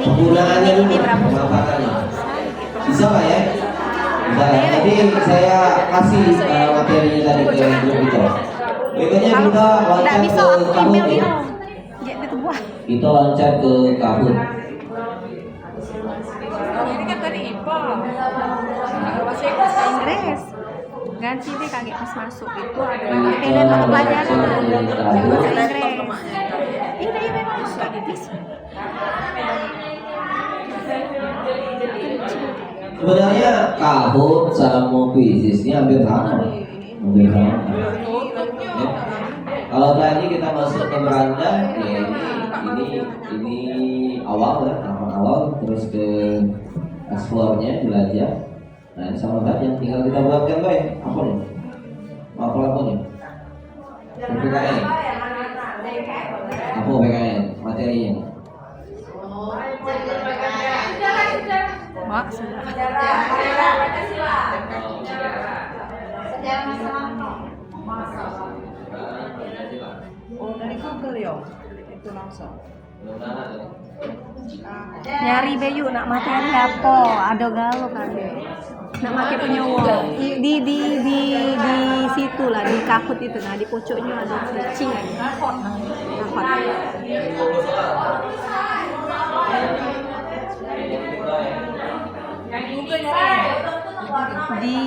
penggunaannya dulu, pemanfaatannya. Bisa lah ya? Bisa. Jadi saya kasih materinya tadi ke grup kita. Berikutnya Kalau kita tidak loncat bisa ke aku Kahoot email ya. dia. Jadi itu buah. Kita loncat ke Kahoot. Ini kan tadi IPA. Bahasa Bahasa Inggris. Ganti deh kaget pas masuk itu adalah materi mata pelajaran. Bahasa Inggris. Ini memang bisa. Sebenarnya Kahoot sama Pisces ini hampir sama. Hampir sama. Ya. Kalau tadi kita masuk ke beranda, ya ini awal ya, awal terus ke explore-nya belajar. Nah, ini sama saja, tinggal kita buatkan baik. Apa nih? Apa nih? PKN. Apa PKN? Materinya? Wah, sudah. Oh, dari Google ya? Itu langsung. Nyari Bayu nak materi apa? Ada galau kan deh. Nak make punya uang. Di situ lah di Kahoot itu. Nah di pojoknya ada kucing. Kahoot. Di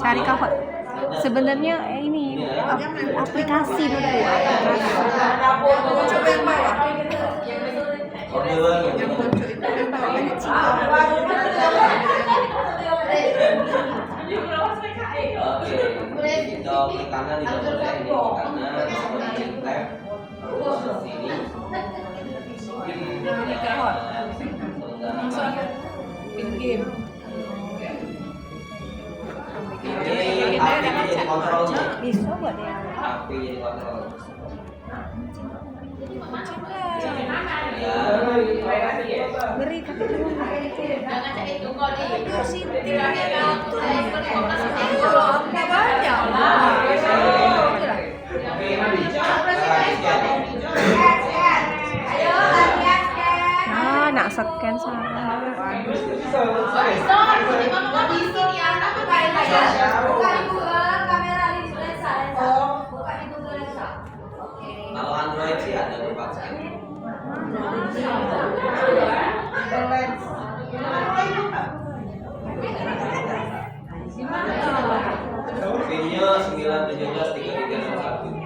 cari Kahoot. Sebenarnya ini aplikasi menurut Coba yang bawah. Yang pojok itu yang bawah banyak Oke, kita klik kanan di bawah ini kanan, kemudian tab, terus sini. game. Ini HP jadi kontrolnya. bisa buat yang HP jadi kontrol. Ya. beri tapi belum nak scan sama. Kalau Android sih ada tempat scan. Pinnya 9173361.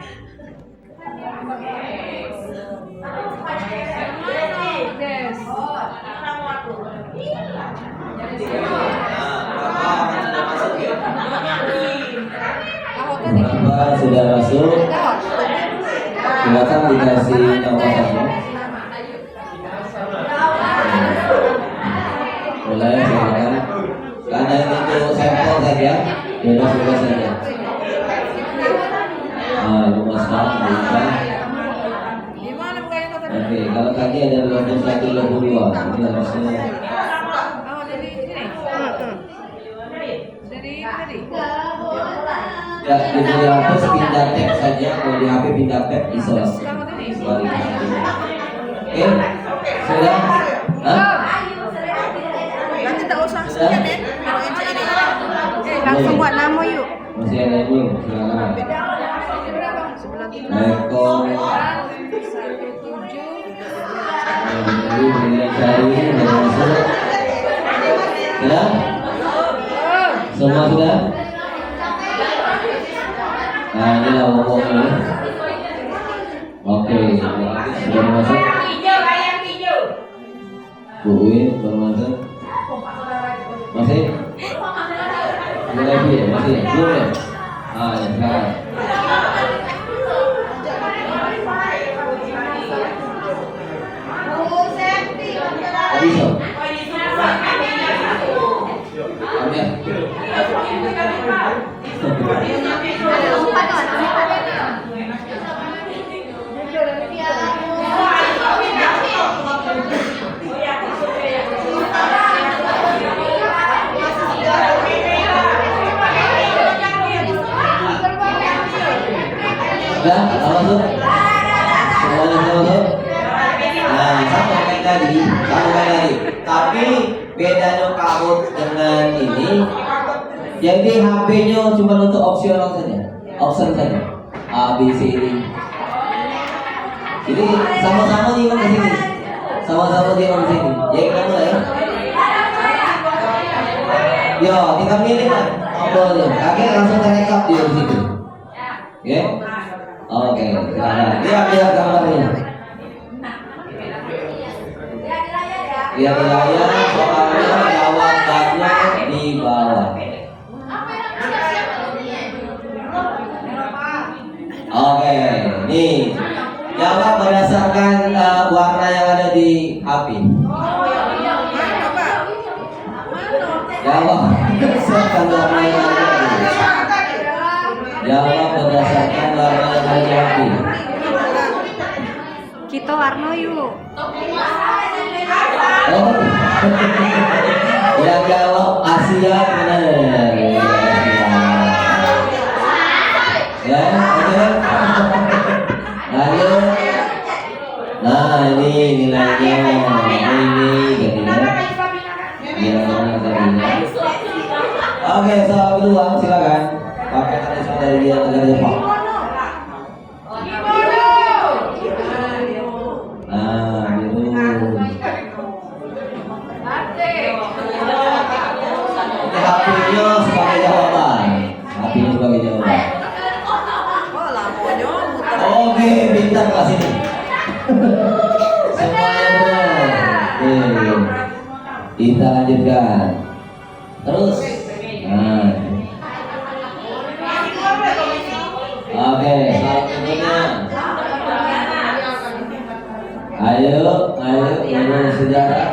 Bapak sudah masuk. Silakan dikasih nomornya. Boleh, silakan. Karena ini untuk sampel saja, bebas saja. Lumaskan, bukan. Oke, kalau tadi ada 2122, ini harusnya. Ya, di HP pindah tab saja. Kalau di HP pindah tab isolasi. Oke, sudah. Hah? Nanti tak usah scan ya. Kalau yang ini. Langsung buat nama yuk. Masih ada yang belum? Silakan. Rekor. Sudah? Semua sudah? Nah, ini lah ngomong ini. Oke, sudah masuk. Buuin, belum masuk. Masih? Lagi ya, masih? Belum ya? Ah, ya sekarang. Bisa. Ambil. Sudah, masuk. Semuanya masuk. Nah, sama kayak tadi. Tapi bedanya Kahoot dengan ini, jadi HP-nya cuma untuk opsional saja, option saja. A, B, C, D. Jadi sama-sama nyimpan ke sini, sama-sama nyimpan ke sini. Ya kita mulai. Yo, tinggal milih kan. Apa kakek langsung rekap di situ. Ya. Oke, silakan. Lihat gambarnya. Lihat wilayah, soalnya jawab banyak. mana yang ada di HP? Jawab berdasarkan warna yang ada di Jawab berdasarkan warna yang ada di HP. Kita warno yuk. Oh, yang jawab Asia benar. Ya, oke. Lalu, nah ini nilainya, ini jadinya. Ya, tadinya. Oke, soal kedua silakan. Pakai tulisan dari dia negara Jepang. Nah, biru. Ini HP-nya sebagai jawaban. HP-nya sebagai jawaban. Oke, bintang kelas ini. Semuanya benar. Oke. Kita lanjutkan. Terus. Nah. Oke, selanjutnya. Ayo, guru sejarah.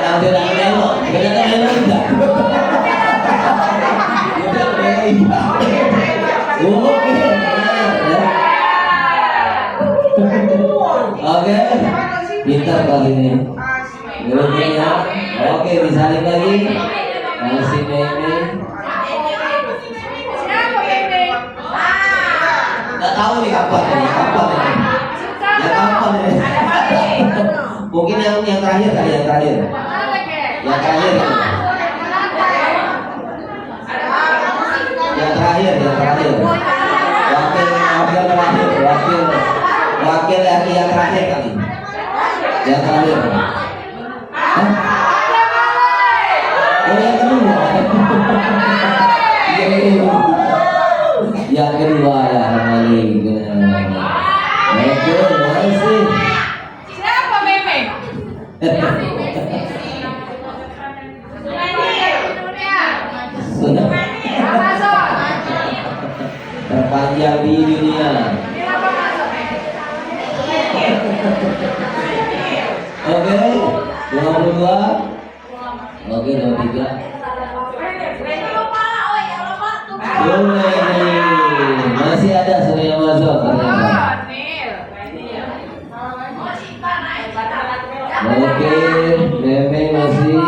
Yang tidak menengok, tidak menengok tidak. Tidak menengok. Oke. Oke, pintar kali ini. Gurunya, oke disalin lagi. Masih Meme. Nggak tahu nih kapan ini. Ya kapan ini? Mungkin yang terakhir kali yang terakhir. Yang terakhir. Yang terakhir. Wakil lagi yang terakhir kali. Yang terakhir. Hah? Oh, yang kedua. Yang kedua ya kembali. Oke, masih. Siapa Meme? Sudah terpanjang di dunia. Oke, 22. Oke, 23. Boleh nih, masih ada sudah yang masuk ternyata. Oke, Meme masih.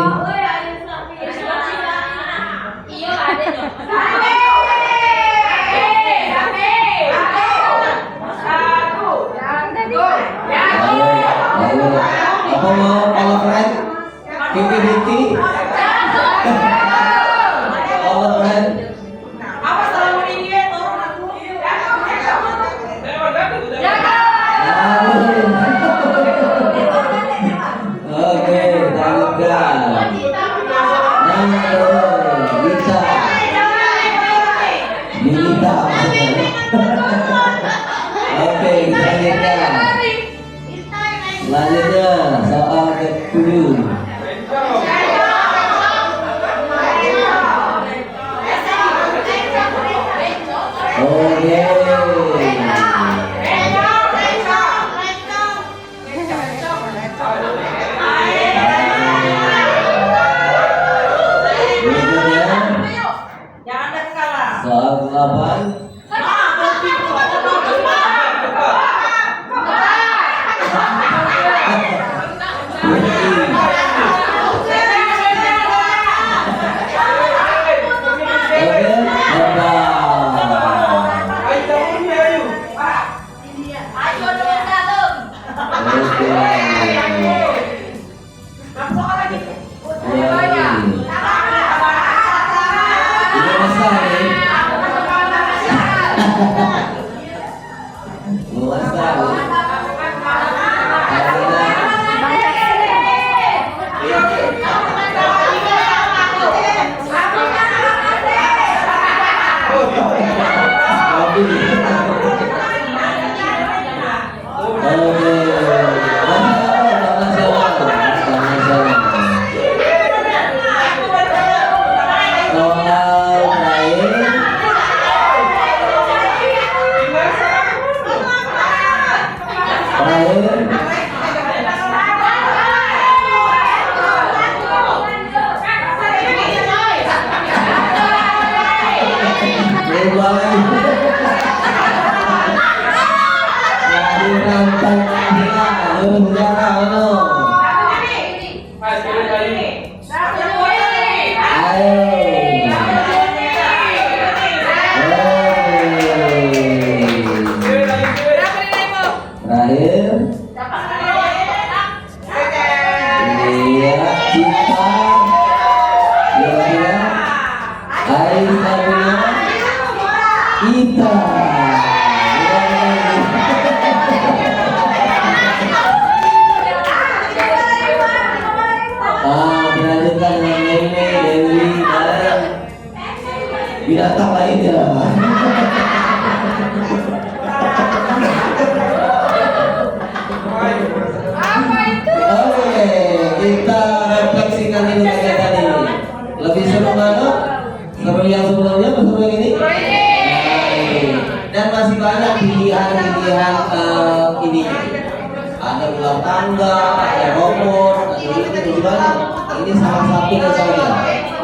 Ayo, apa mau kalau keren? Kinti-kinti. Kalau keren. Oke, lanjutkan. Lita maksudnya. Oke, lanjutkan. Selanjutnya soal ke-7. Oke. Soal ke-8. Oke. binatang lainnya. Oke, kita refleksikan ini kegiatan ini. Lebih seru mana? Seru yang sebelumnya atau seru yang ini? Dan masih banyak pilihan-pilihan ini. Ada ulang tangga, ada robot, ada ini banyak. Ini salah satu saja.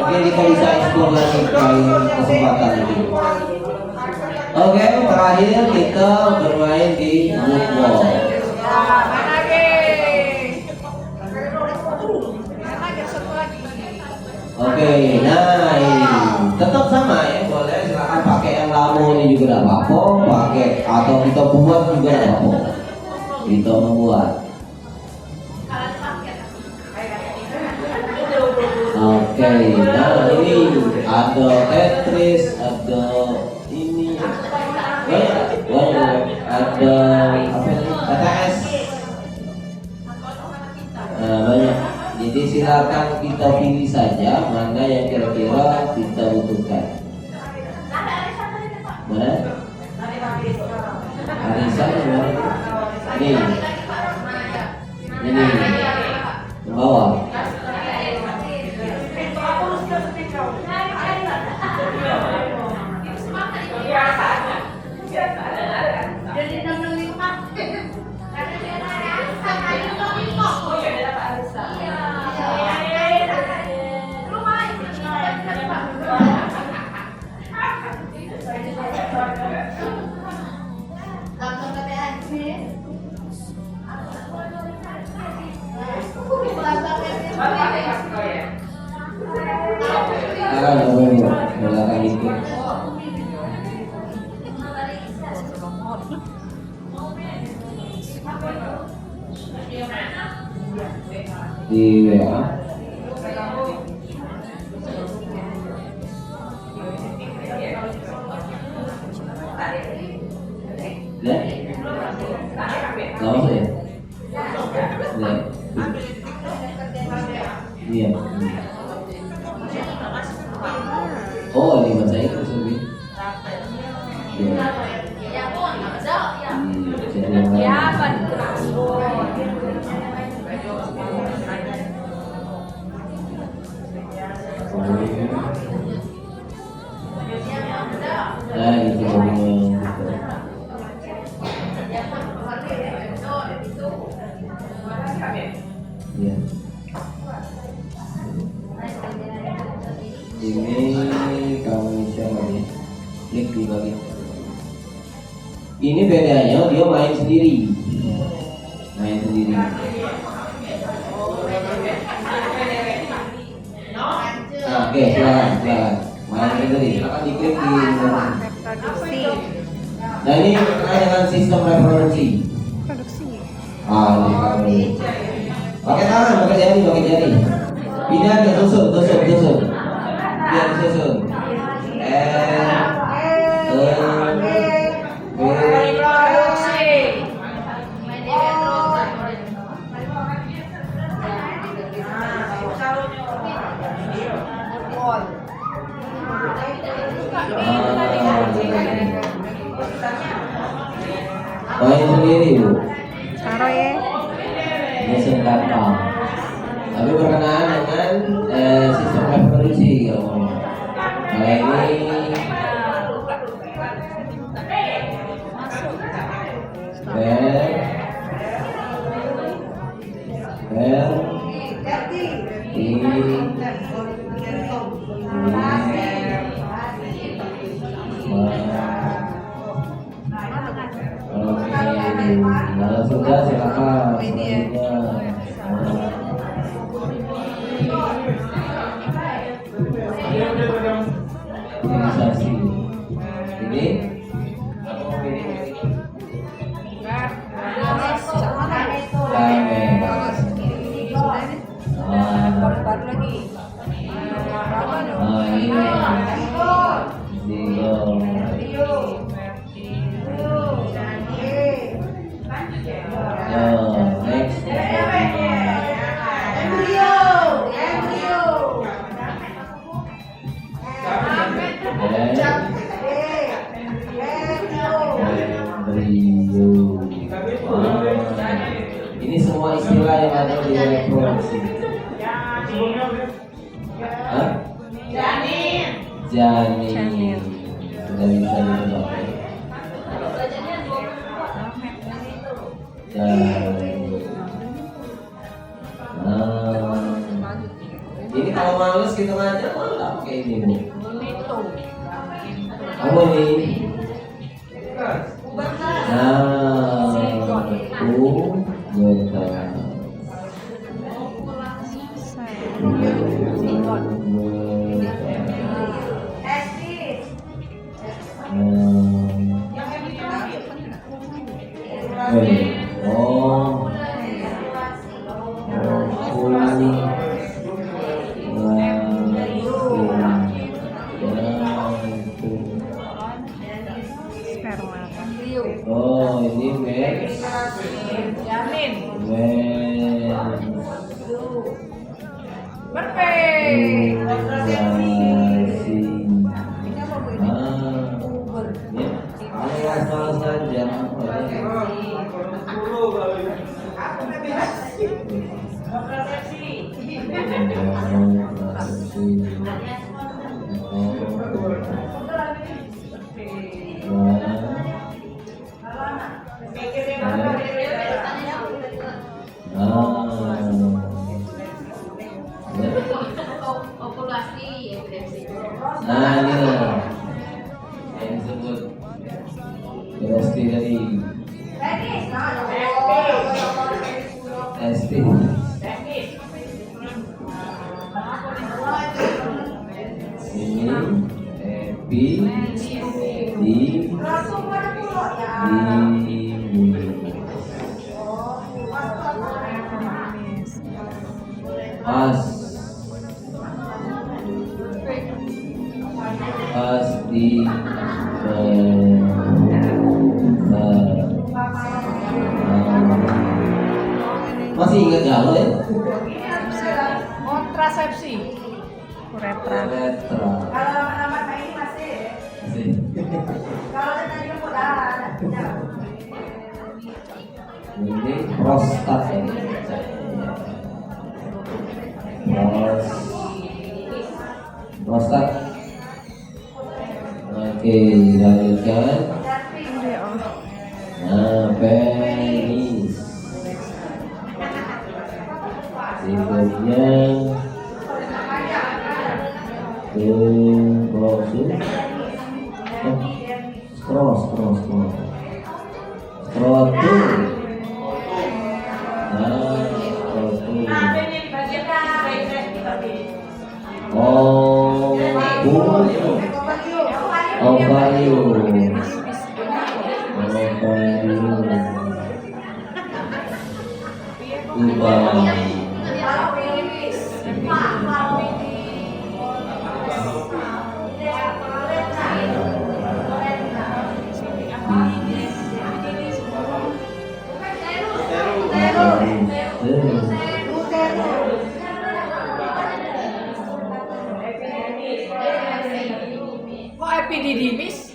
Mungkin kita bisa eksplor lagi kesempatan ini. Oke, terakhir kita bermain di woodball. Oke, nah ini tetap sama ya, boleh silakan pakai yang lama ini juga tidak apa-apa, pakai atau kita buat juga tidak apa-apa. Kita membuat. Oke, nah ini ada Tetris, ada ini, banyak, ada apa ini, TTS, nah, banyak. Jadi silakan kita pilih saja mana yang kira-kira kita butuhkan. Mana? Arisan ini, bawah. Di WA. Ya? Tahu saya? Ya. Iya. Oh, ini bahasa Inggris lebih. Ya. Nah, itu ya. Ini kamu share lagi, klik di bagian. Ini bedanya dia main sendiri, main sendiri. Nah, oke, silakan. Main sendiri, silakan diklik di. Nah, ini terkait dengan sistem reproduksi. Ini kami. Pakai tangan, pakai jari. Ini aja susun. Biar susun. Main sendiri Bu. Taruh ya. Mesin kapal. Tapi berkenaan dengan sistem reproduksi kalau ini Nah, sudah silakan. Imunisasi. Ini apa ini? Baru lagi. Ini semua istilah yang ada di reproduksi. Hah? Janin. Sudah bisa ditebak. Ini kalau males kita ngajar malah kayak ini. Apa nih? Oh, ini mens. Jamin. Nah, ini loh yang disebut resti dari ST. Ini epi di pas di masih ingat galau ya? Kontrasepsi. Uretra. Kalau nama ini masih. Kalau tadi udah ada. Ini prostat ya. Prostat. Oke, lanjutkan. Nah, penis. Berikutnya skrotum. Ovarium. Kok epididymis?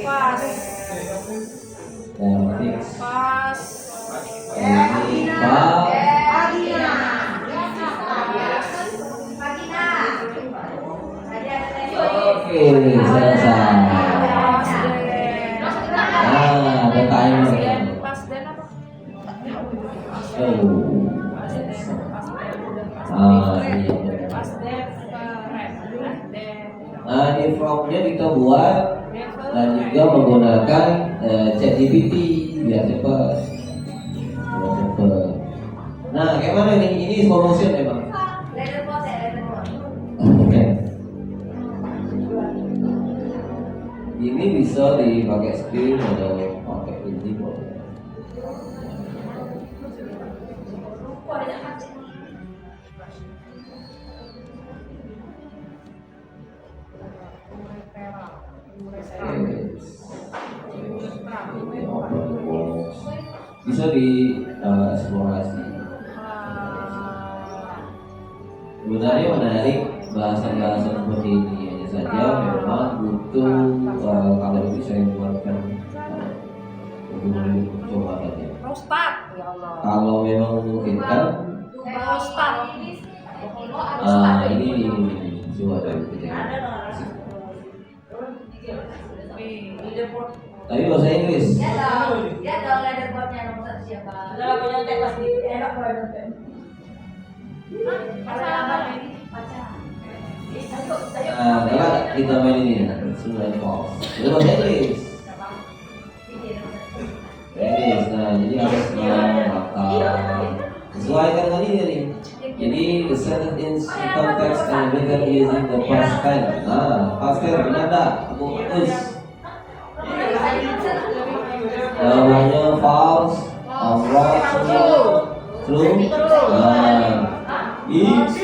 Pas. Oke, selesai. Nah, ada timer. Pas dan apa? Oh. Iya. Pas dan Nah, di formnya kita buat dan juga menggunakan ChatGPT biar cepat. Biar cepat. Nah, kayak mana nih? Ini slow motion ya bang? Oke. Ini bisa dipakai screen atau pakai printing. Bisa di eksplorasi. Sebenarnya menarik bahasa-bahasa seperti ini, hanya saja memang butuh kalau bisa buatkan coba saja. Prostat, ya Allah. Kalau memang memungkinkan, Prostat. ini coba dari kita. Tapi bahasa Inggris. Dia dong leaderboardnya nomor satu siapa? Udah punya tek pasti enak kalau ada tek. Masalah apa ini? Pacaran. Kalau kita main ini, sudah false. Itu bahasa Inggris. Inggris. Nah, jadi harus sesuaikan dengan ini nih. Jadi the sentence in context and written using the past tense. Nah, past tense benar tak? Bagus. Jawabannya false, wrong, true. Nah, it's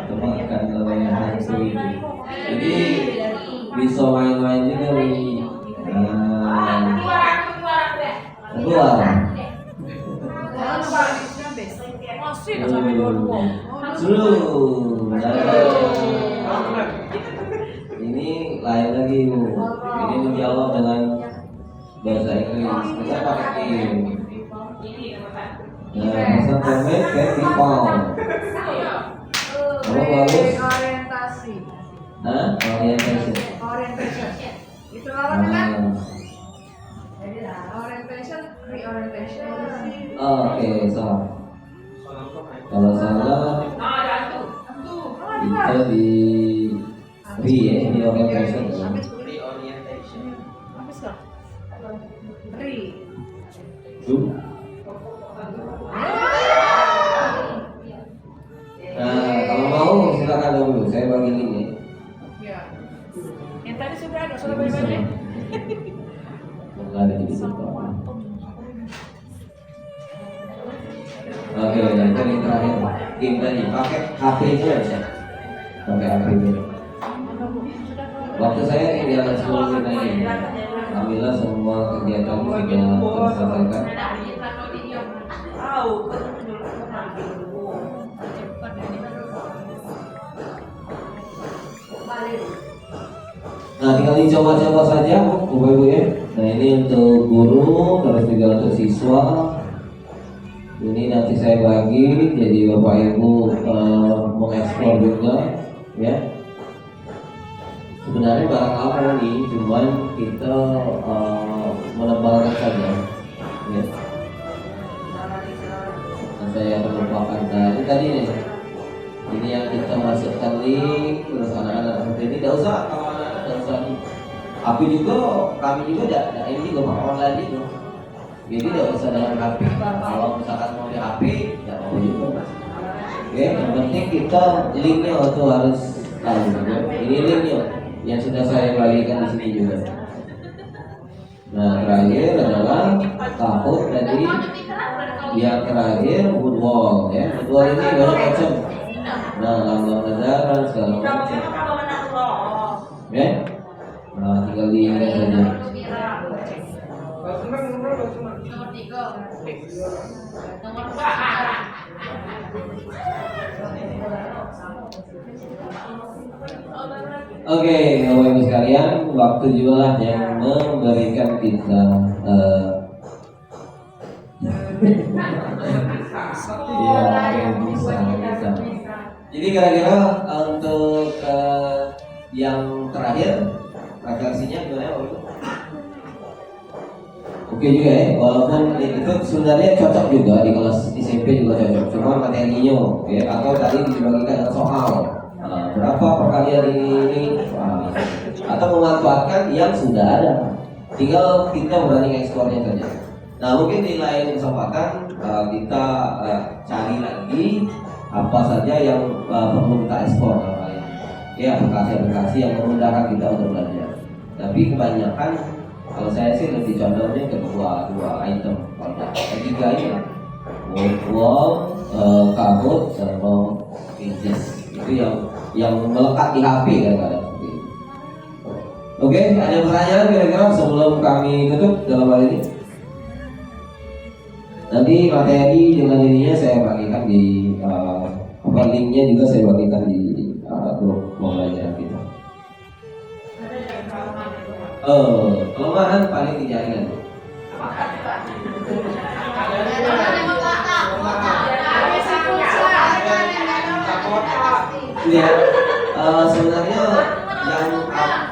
temukan jawabannya hantu ini. Jadi bisa main-main juga nih. Keluar. Masih sampai 2. True. Ini lain lagi bu. Ini menjawab dengan bahasa Inggris. Kita pakai in. Nah, bahasa Komet can be found. Kamu bagus. Orientasi. Nah, orientation. Orientation. Itu lawannya kan? Nah, Orientation, reorientation. oke, salah. Kalau salah, itu di re ya, di orientation. Habis kah? Re. True. Nah, kalau mau silakan dulu. Saya bagi link ya. Ya. Yang tadi sudah ada, sudah banyak. Enggak ada di situ. Oke, yang terakhir game tadi pakai HP itu aja. Pakai HP ini. Waktu saya tinggal 10 menit aja. Alhamdulillah semua kegiatan sudah terselesaikan. Nah, tinggal dicoba-coba saja, Bapak Ibu ya. Nah, ini untuk guru, terus juga untuk siswa. Ini nanti saya bagi, jadi Bapak Ibu mengeksplor juga, ya. Sebenarnya barang apa nih, cuman kita menebalkan saja, ya. Dan saya terlupakan. Nah, itu tadi nih. Ini yang kita masukkan link, terus anak-anak seperti ini tidak usah, kalau anak-anak tidak usah nih. Kami juga tidak ini juga pakai online itu. Jadi tidak usah dengan HP. Kalau misalkan mau di HP, tidak mau juga. Oke, yang penting kita linknya itu harus tahu. Ya. Ini linknya yang sudah saya bagikan di sini juga. Nah, terakhir adalah tahun tadi. Yang terakhir woodwall ya. Woodwall ini banyak macam. Nah, lambang negara segala macam. Ya. Nah, tinggal diingat saja. Oke, Bapak Ibu sekalian, waktu juga lah yang memberikan kita bisa. Jadi kira-kira untuk yang terakhir refleksinya gimana Bapak Ibu? Oke juga ya, walaupun itu sebenarnya cocok juga di kelas SMP juga cocok, cuma materinya ya, atau tadi dibagikan soal berapa perkalian ini, atau memanfaatkan yang sudah ada, tinggal kita berani eksplornya saja. Nah mungkin di lain kesempatan kita cari lagi apa saja yang perlu kita ekspor, ya aplikasi-aplikasi yang memudahkan kita untuk belajar. Tapi kebanyakan kalau saya sih lebih condongnya ke dua item, tiga ini, wall, Kahoot, sama Pinterest. Itu yang melekat di HP kadang-kadang. Oke, ada pertanyaan kira-kira sebelum kami tutup dalam hal ini? Nanti materi dengan ininya saya bagikan di linknya juga saya bagikan di grup pembelajaran kita. Kelemahan paling di jaringan. Ya, sebenarnya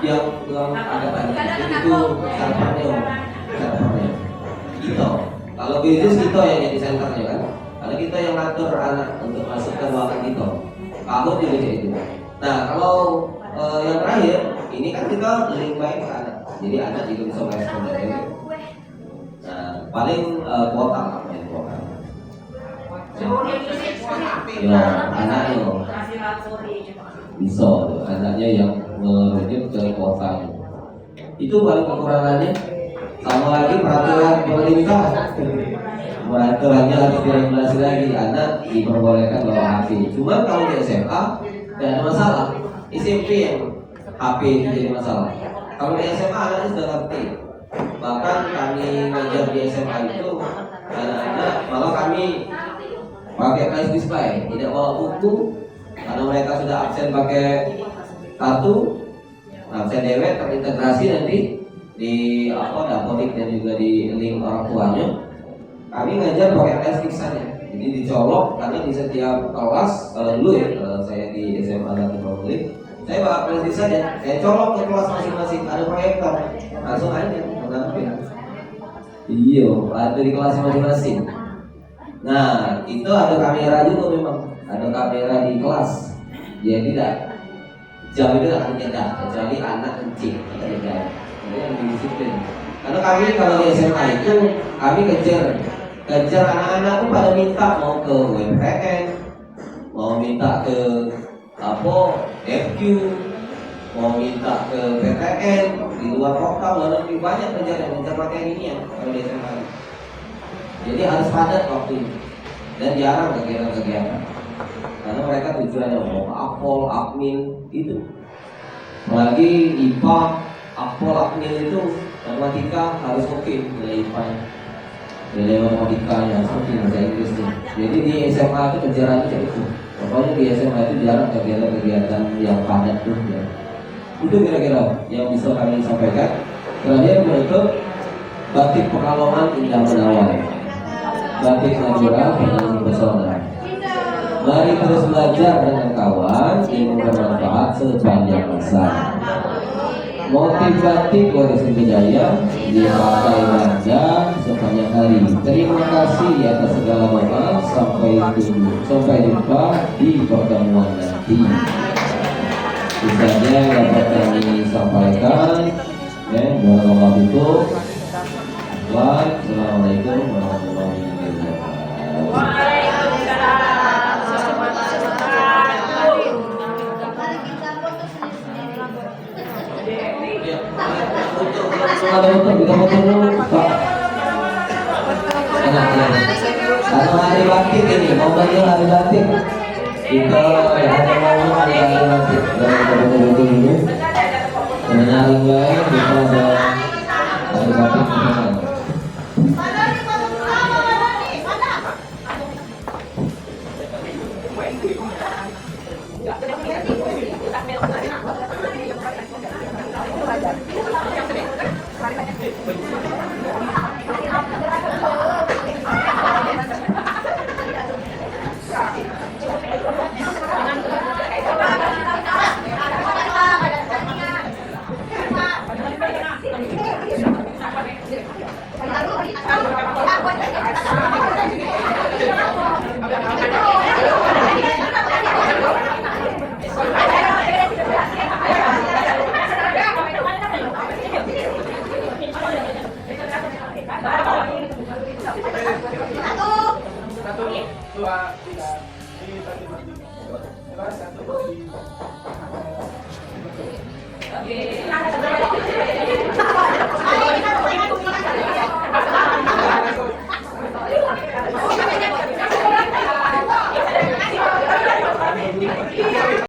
yang agak banyak itu servernya. Kita, kalau bisnis kita yang jadi senternya kan, kalau kita yang ngatur anak untuk masuk ke ruangan kita, kamu juga kayak itu. Nah kalau yang terakhir, ini kan kita link baik ke anak, jadi anak juga bisa merespon dari itu. Nah paling kuota lah, main kuota. Ya anaknya bisa, anaknya yang merujuk ke kuotanya. Itu paling kekurangannya. Sama lagi peraturan pemerintah, peraturannya lagi diregulasi lagi, anak diperbolehkan bawa HP. Cuma kalau di SMA tidak ada masalah. SMP yang HP itu jadi masalah. Kalau di SMA anaknya sudah ngerti. Bahkan kami ngajar di SMA itu anak-anak malah kami pakai flash display, tidak bawa buku karena mereka sudah absen pakai kartu, absen dewek terintegrasi nanti di dapodik dan juga di link orang tuanya. Kami ngajar pakai flash disk saja, jadi dicolok karena di setiap kelas kalau dulu ya, kalau saya di SMA Latin Publik, saya bawa flash disk saja, saya colok ke kelas masing-masing, ada proyektor, langsung aja menampilkan. Iya, ada di kelas masing-masing. Nah, itu ada kamera juga memang, ada kamera di kelas. Jadi tidak jam itu akan nyedak, kecuali anak kecil tidak. Jadi yang disiplin. Karena kami kalau di SMA itu kami kejar anak-anak itu pada minta mau ke WPN, mau minta ke FQ, mau minta ke PTN di luar kota, lebih banyak kejar materi ini ya kalau di SMA. Jadi harus padat waktu itu dan jarang kegiatan-kegiatan karena mereka tujuannya mau akpol, akmin itu. Apalagi IPA, akpol, akmin itu matematika harus oke nilai IPA-nya, nilai matematikanya harus oke, bahasa Inggrisnya. Jadi di SMA itu kejarannya kayak itu. Pokoknya di SMA itu jarang kegiatan-kegiatan yang padat tuh ya. Itu kira-kira yang bisa kami sampaikan. Kemudian berikut batik Pekalongan Indah Menawan, batik Madura penuh pesona. Mari terus belajar dengan kawan yang bermanfaat sepanjang masa. Motif batik warisan budaya dipakai raja sepanjang hari. Terima kasih atas segala doa. Sampai jumpa di pertemuan nanti. Sisanya dapat kami sampaikan. Warahmatullahi wabarakatuh. Assalamualaikum warahmatullahi wabarakatuh. Ada foto, kita foto dulu, Pak. Enak ya. Karena hari batik ini, momennya hari batik. Kita ada momen hari batik. Dan kita foto-foto dulu. Mengenal baik, kita ada hari batik di sana. Thank you. tua